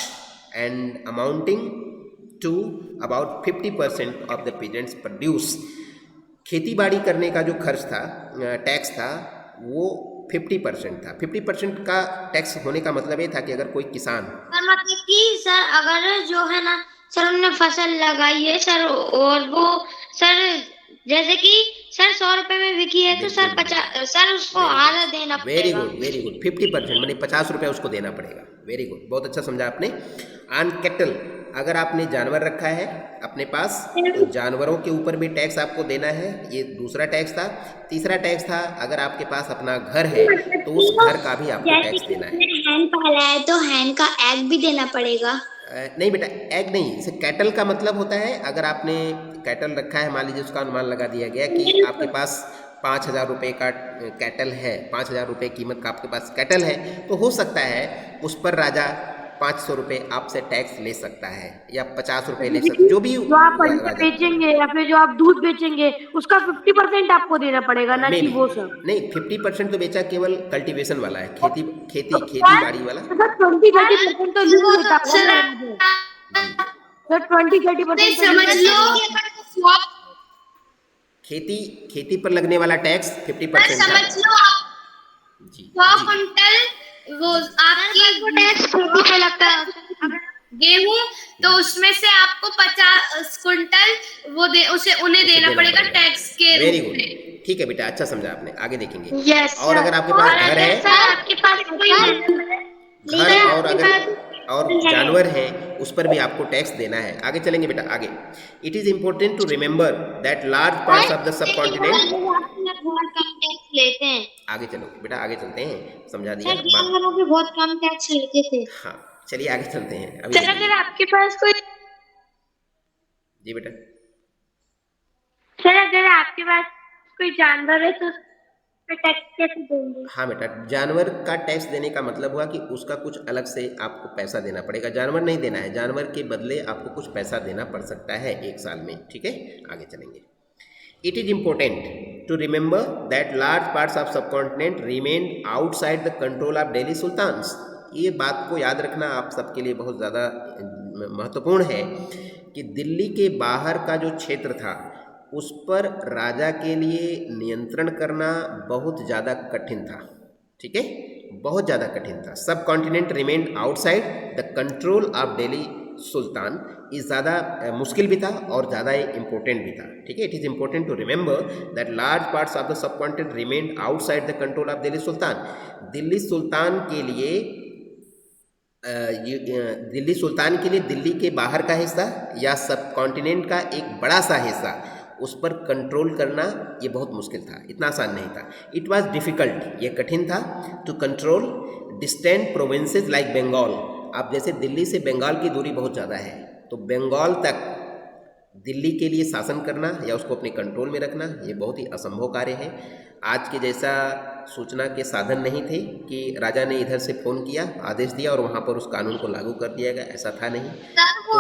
and amounting to about 50% of the peasants produce. खेती बाड़ी करने का जो खर्च था, टैक्स था, वो 50% था। 50% का टैक्स होने का मतलब ये था कि अगर कोई किसान सर मतलब कि सर अगर जो है ना सर उन्होंने फसल लगाई है सर, और वो सर जैसे कि सर 100 रुपए में बिकी है तो सर 50 सर उसको आधा देना पड़ेगा। वेरी गुड 50% माने 50 रुपये उसको देना पड़ेगा। वेरी गुड, बहुत अच्छा समझा आपने। ऑन कैटल, अगर आपने जानवर रखा है अपने पास तो जानवरों के ऊपर भी टैक्स आपको देना है, ये दूसरा टैक्स था। तीसरा टैक्स था अगर आपके पास अपना घर है तो उस घर का भी आपको टैक्स देना है। हैन पाला है तो हैन का एग भी देना पड़ेगा। नहीं बेटा, एग नहीं, इसे कैटल का मतलब होता है अगर आपने कैटल रखा है, मान लीजिए उसका अनुमान लगा दिया गया कि आपके पास 5,000 रुपये का कैटल है, 5,000 रुपये कीमत का आपके पास कैटल है, तो हो सकता है उस पर राजा 500 रुपये आपसे टैक्स ले सकता है या 50 रुपये ले सकता है, जो भी जो आप अंडे बेचेंगे या फिर जो आप दूध बेचेंगे उसका 50% आपको देना पड़ेगा, ना कि वो सब नहीं। 50% तो बेचा केवल कल्टीवेशन वाला है, खेती बाड़ी वाला। 20-30% तो लीज होता है सर, 20-30% समझ लो खेती पर लगने वाला टैक्स 50% समझ लो आप जी 100 कुंटल वो आपकी टैक्स खेती पे लगता है गेहूं, तो उसमें से आपको 50 कुंटल वो उन्हें देना पड़ेगा टैक्स के वेरी रूप गुड, में। ठीक है बेटा, अच्छा समझा आपने, आगे देखेंगे। यस और अगर आपके पास घर है, सर आपके पास कोई घर और जानवर हैं उस पर भी आपको टैक्स देना है। आगे चलेंगे बेटा, आगे। It is important to remember that large parts of the subcontinent. बहुत कम टैक्स लेते हैं। आगे चलो बेटा, आगे चलते हैं, समझा दिया सर जानवरों पे बहुत कम टैक्स लेते थे। हाँ चलिए आगे चलते हैं। अभी सर अगर आपके पास कोई जी बेटा, सर अगर आपके पास कोई जानवर है तो टैक्स कैसे देंगे? हाँ बेटा, जानवर का टैक्स देने का मतलब हुआ कि उसका कुछ अलग से आपको पैसा देना पड़ेगा। जानवर नहीं देना है, जानवर के बदले आपको कुछ पैसा देना पड़ सकता है 1 साल में, ठीक है। आगे चलेंगे। It is important to remember that large parts of subcontinent remain outside the control of Delhi sultans. ये बात को याद रखना आप सबके लिए बहुत ज़्यादा महत्वपूर्ण है कि दिल्ली के बाहर का जो क्षेत्र था उस पर राजा के लिए नियंत्रण करना बहुत ज़्यादा कठिन था, ठीक है, बहुत ज़्यादा कठिन था। Subcontinent remained outside the control of Delhi sultan. ये ज़्यादा मुश्किल भी था और ज़्यादा इम्पोर्टेंट भी था, ठीक है। It is important to remember that large parts of the subcontinent remained outside the control of Delhi sultan. Delhi sultan के लिए दिल्ली के बाहर का हिस्सा या सब कॉन्टिनेंट का एक बड़ा सा हिस्सा उस पर कंट्रोल करना ये बहुत मुश्किल था, इतना आसान नहीं था। इट वॉज डिफ़िकल्ट, ये कठिन था, to control distant provinces like Bengal. आप जैसे दिल्ली से बंगाल की दूरी बहुत ज़्यादा है, तो बंगाल तक दिल्ली के लिए शासन करना या उसको अपने कंट्रोल में रखना ये बहुत ही असंभव कार्य है। आज के जैसा सूचना के साधन नहीं थे कि राजा ने इधर से फ़ोन किया, आदेश दिया और वहाँ पर उस कानून को लागू कर दिया गया, ऐसा था नहीं। सर वो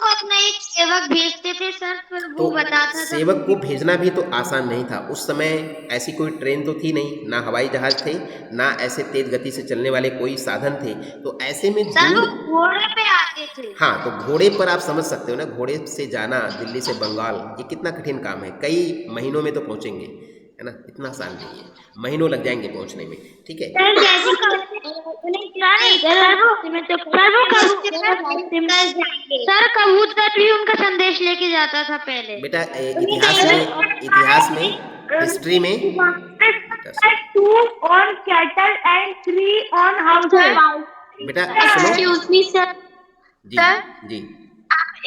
अपना एक सेवक भेजते थे सर, फिर वो बताता था। सेवक को भेजना भी तो आसान नहीं था। उस समय ऐसी कोई ट्रेन तो थी नहीं, ना हवाई जहाज थे, ना ऐसे तेज गति से चलने वाले कोई साधन थे, तो ऐसे में सर वो घोड़े पे आते थे। हाँ, तो घोड़े पर आप समझ सकते हो ना, घोड़े से जाना दिल्ली से बंगाल ये कितना कठिन काम है। कई महीनों में तो पहुँचेंगे, है ना, इतना आसान नहीं है, महीनों लग जाएंगे पहुंचने में, ठीक है। सर कबूतर भी उनका संदेश लेके जाता था पहले। बेटा इतिहास में हिस्ट्री में 2 on cattle and 3 on houses। बेटा एक्सक्यूज मी सर, जी जी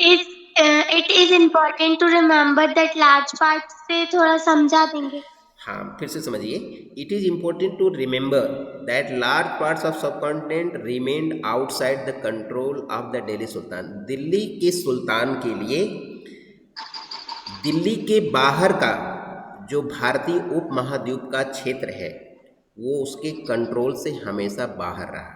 इस it is important to remember that large part पे थोड़ा समझा देंगे? हाँ, फिर से समझिए। It is important to remember that large parts of subcontinent remained outside the control of the Delhi sultan. Delhi के सुल्तान के लिए दिल्ली के बाहर का जो भारतीय उपमहाद्वीप का क्षेत्र है वो उसके कंट्रोल से हमेशा बाहर रहा।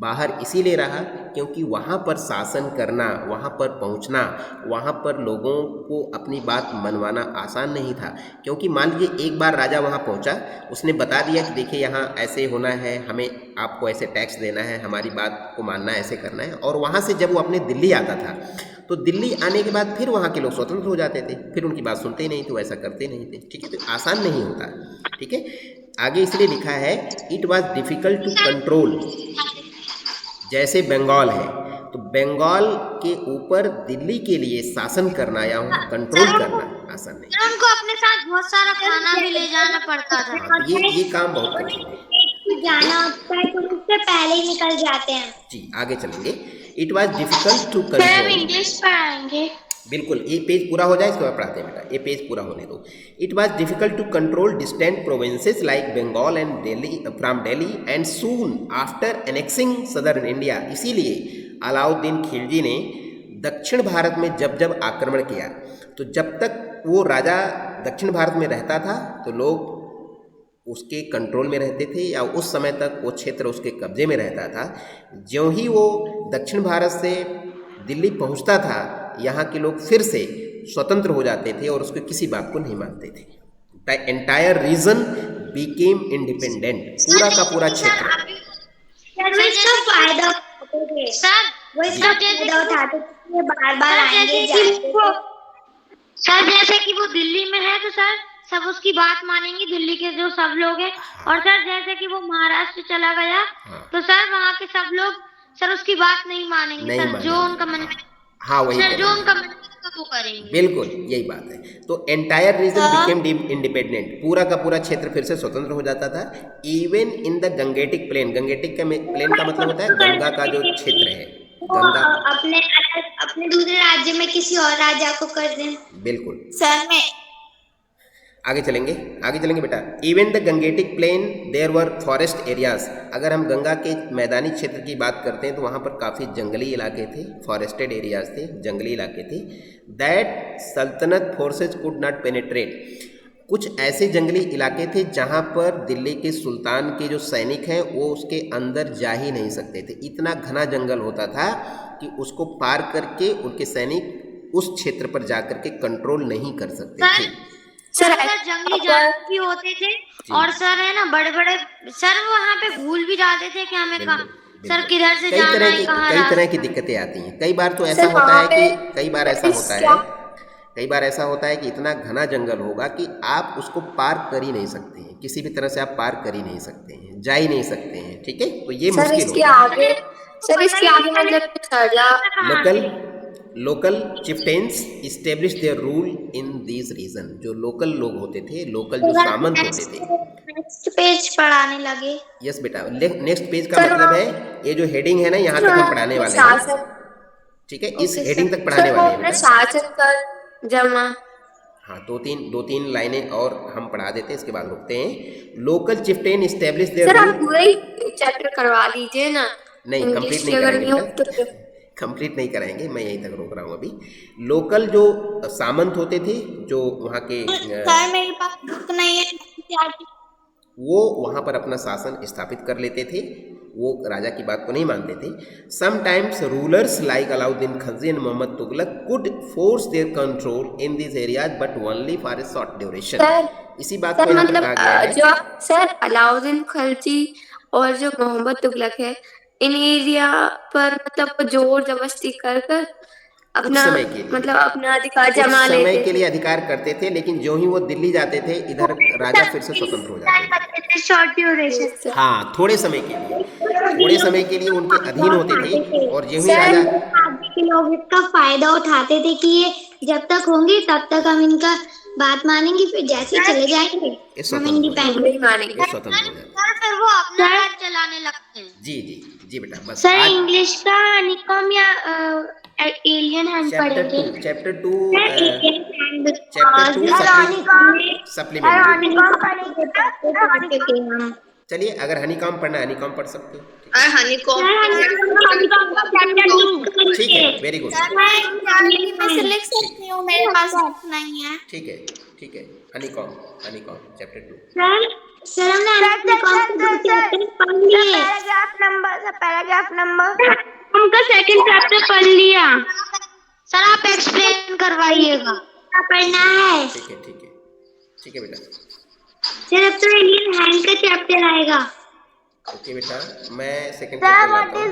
बाहर इसीलिए रहा क्योंकि वहाँ पर शासन करना, वहाँ पर पहुँचना, वहाँ पर लोगों को अपनी बात मनवाना आसान नहीं था। क्योंकि मान लीजिए एक बार राजा वहाँ पहुँचा, उसने बता दिया कि देखिए यहाँ ऐसे होना है, हमें आपको ऐसे टैक्स देना है, हमारी बात को मानना है, ऐसे करना है। और वहाँ से जब वो अपने दिल्ली आता था तो दिल्ली आने के बाद फिर वहाँ के लोग स्वतंत्र हो जाते थे, फिर उनकी बात सुनते ही नहीं थे, वैसा करते नहीं थे। ठीक है, तो आसान नहीं होता। ठीक है, आगे इसलिए लिखा है it was difficult to control. जैसे बंगाल है तो बंगाल के ऊपर दिल्ली के लिए शासन करना या वहाँ कंट्रोल करना आसान नहीं। उनको अपने साथ बहुत सारा खाना भी ले जाना पड़ता था। हाँ, तो ये काम बहुत कठिन है। जाना होता है तो उससे पहले ही निकल जाते हैं। जी, आगे चलेंगे। It was difficult to control. English पढ़ाएंगे। बिल्कुल, ये पेज पूरा हो जाए इसके बाद पढ़ाते हैं बेटा, ये पेज पूरा होने दो। It was difficult to control distant provinces like Bengal and Delhi from Delhi and soon after annexing southern India. इसीलिए अलाउद्दीन खिलजी ने दक्षिण भारत में जब जब आक्रमण किया तो जब तक वो राजा दक्षिण भारत में रहता था तो लोग उसके कंट्रोल में रहते थे या उस समय तक वो क्षेत्र उसके कब्जे में रहता था। ज्यों ही वो दक्षिण भारत से दिल्ली पहुंचता था यहाँ के लोग फिर से स्वतंत्र हो जाते थे और उसके किसी बात को नहीं मानते थे। The entire reason became independent. पूरा का पूरा क्षेत्र। इसका फायदा उठाते थे सर, वो इसका फायदा उठाते थे, बार बार आएंगे जाएंगे। सर जैसे कि वो दिल्ली में है तो सर सब उसकी बात मानेंगे, दिल्ली के जो सब लोग हैं। और सर जैसे कि वो महाराष्ट्र चला गया तो सर वहाँ के सब लोग सर उसकी बात नहीं मानेंगे। सर जो उनका मन, हाँ वही सर जो उनका मन वो करेंगे। बिल्कुल यही बात है। तो एंटायर रीजन बिकेम इंडिपेंडेंट। पूरा का पूरा क्षेत्र फिर से स्वतंत्र हो जाता था। Even in the Gangetic plane. Gangetic का प्लेन का मतलब होता है गंगा का जो क्षेत्र है। गंगा अपने दूसरे राज्य में किसी और राजा को कर दें। बिल्कुल सर मैं आगे चलेंगे बेटा। Even the Gangetic plain there were forest areas. अगर हम गंगा के मैदानी क्षेत्र की बात करते हैं तो वहाँ पर काफ़ी जंगली इलाके थे, फॉरेस्टेड एरियाज थे, जंगली इलाके थे। दैट सल्तनत फोर्सेज कुड नॉट पेनिट्रेट। कुछ ऐसे जंगली इलाके थे जहाँ पर दिल्ली के सुल्तान के जो सैनिक हैं वो उसके अंदर जा ही नहीं सकते थे। इतना घना जंगल होता था कि उसको पार करके उनके सैनिक उस क्षेत्र पर जा करके कंट्रोल नहीं कर सकते थे। सर जंगली जानवर भी होते थे और सर है ना बड़े बड़े सर वहाँ पे भूल भी जाते थे कि हमें कहाँ सर किधर से जाना है, कई तरह की दिक्कतें आती हैं। कई बार तो ऐसा होता है कि कई बार ऐसा होता है कि इतना घना जंगल होगा कि आप उसको पार कर ही नहीं सकते हैं, किसी भी तरह से आप पार कर ही नहीं सकते हैं, जा ही नहीं सकते हैं। ठीक है, तो ये मुश्किल होता है। Local chieftains establish their rule in this region. जो लोकल लोग होते थे, लोकल जो सामंत होते थे। नेक्स्ट पेज पढ़ाने लगे। यस बेटा, नेक्स्ट पेज का मतलब है ये जो हेडिंग है ना, यहाँ तक हम पढ़ाने वाले हैं। ठीक है, इस हेडिंग तक पढ़ाने वाले हैं। शासन कर जमा। हाँ, दो तीन लाइनें और हम पढ़ा देते हैं, इसके बाद रुकते हैं। लोकल चिफ्टेन इस्टेब्लिश देयर सर आप पूरा ही चैप्टर करवा लीजिए ना। नहीं, कंप्लीट नहीं करेंगे, कंप्लीट नहीं कराएंगे, मैं यहीं तक रोक रहा हूँ अभी। लोकल जो सामंत होते थे, जो वहाँ के सर मेरे पास बुक नहीं है, वो वहाँ पर अपना शासन स्थापित कर लेते थे, वो राजा की बात को नहीं मानते थे। Sometimes rulers like Alauddin Khilji and Mohammad Tughlaq could force their control in this areas but only for a short duration. इसी बात को यहाँ पर कहा गया है। जो सर अलाउद्दीन खिलजी और जो मोहम्मद तुगलक है, इन एरिया पर मतलब जोर जबरदस्ती कर अपना मतलब अपना अधिकार जमा लेते थे। समय के लिए अधिकार करते थे, लेकिन जो ही वो दिल्ली जाते थे इधर राजा फिर से स्वतंत्र हो जाते थे। Short duration. हाँ, थोड़े समय के लिए उनके अधीन होते थे। और जो ही राजा के लोग इसका फायदा उठाते थे कि ये जब तक होंगे तब तक हम इनका बात मानेंगे, फिर जैसे चले जाएंगे हम इंडिपेंडेंट मानेंगे। फिर वो अपना राज चलाने लगते हैं। जी बेटा, बस सर इंग्लिश का निकम या एलियन हैंड चैप्टर पढ़ेंगे। 2 चैप्टर 2 सर सप्लीमेंट। चलिए, अगर हनीकॉम पढ़ना है हनीकॉम पढ़ सकते हो। ठीक है, वेरी गुड। मैं से लिख सकती हूँ, मेरे पास नहीं है। ठीक है, ठीक है। Honeycomb honeycomb chapter 2। सर हमने पैराग्राफ नंबर हमका सेकंड चैप्टर पढ़ लिया। सर आप एक्सप्लेन करवाइएगा। पढ़ना है ठीक है, ठीक है, ठीक है बेटा। सर। अब तो एलियन हैंड का चैप्टर आएगा। ओके बेटा, मैं सेकंड चैप्टर लाता हूँ।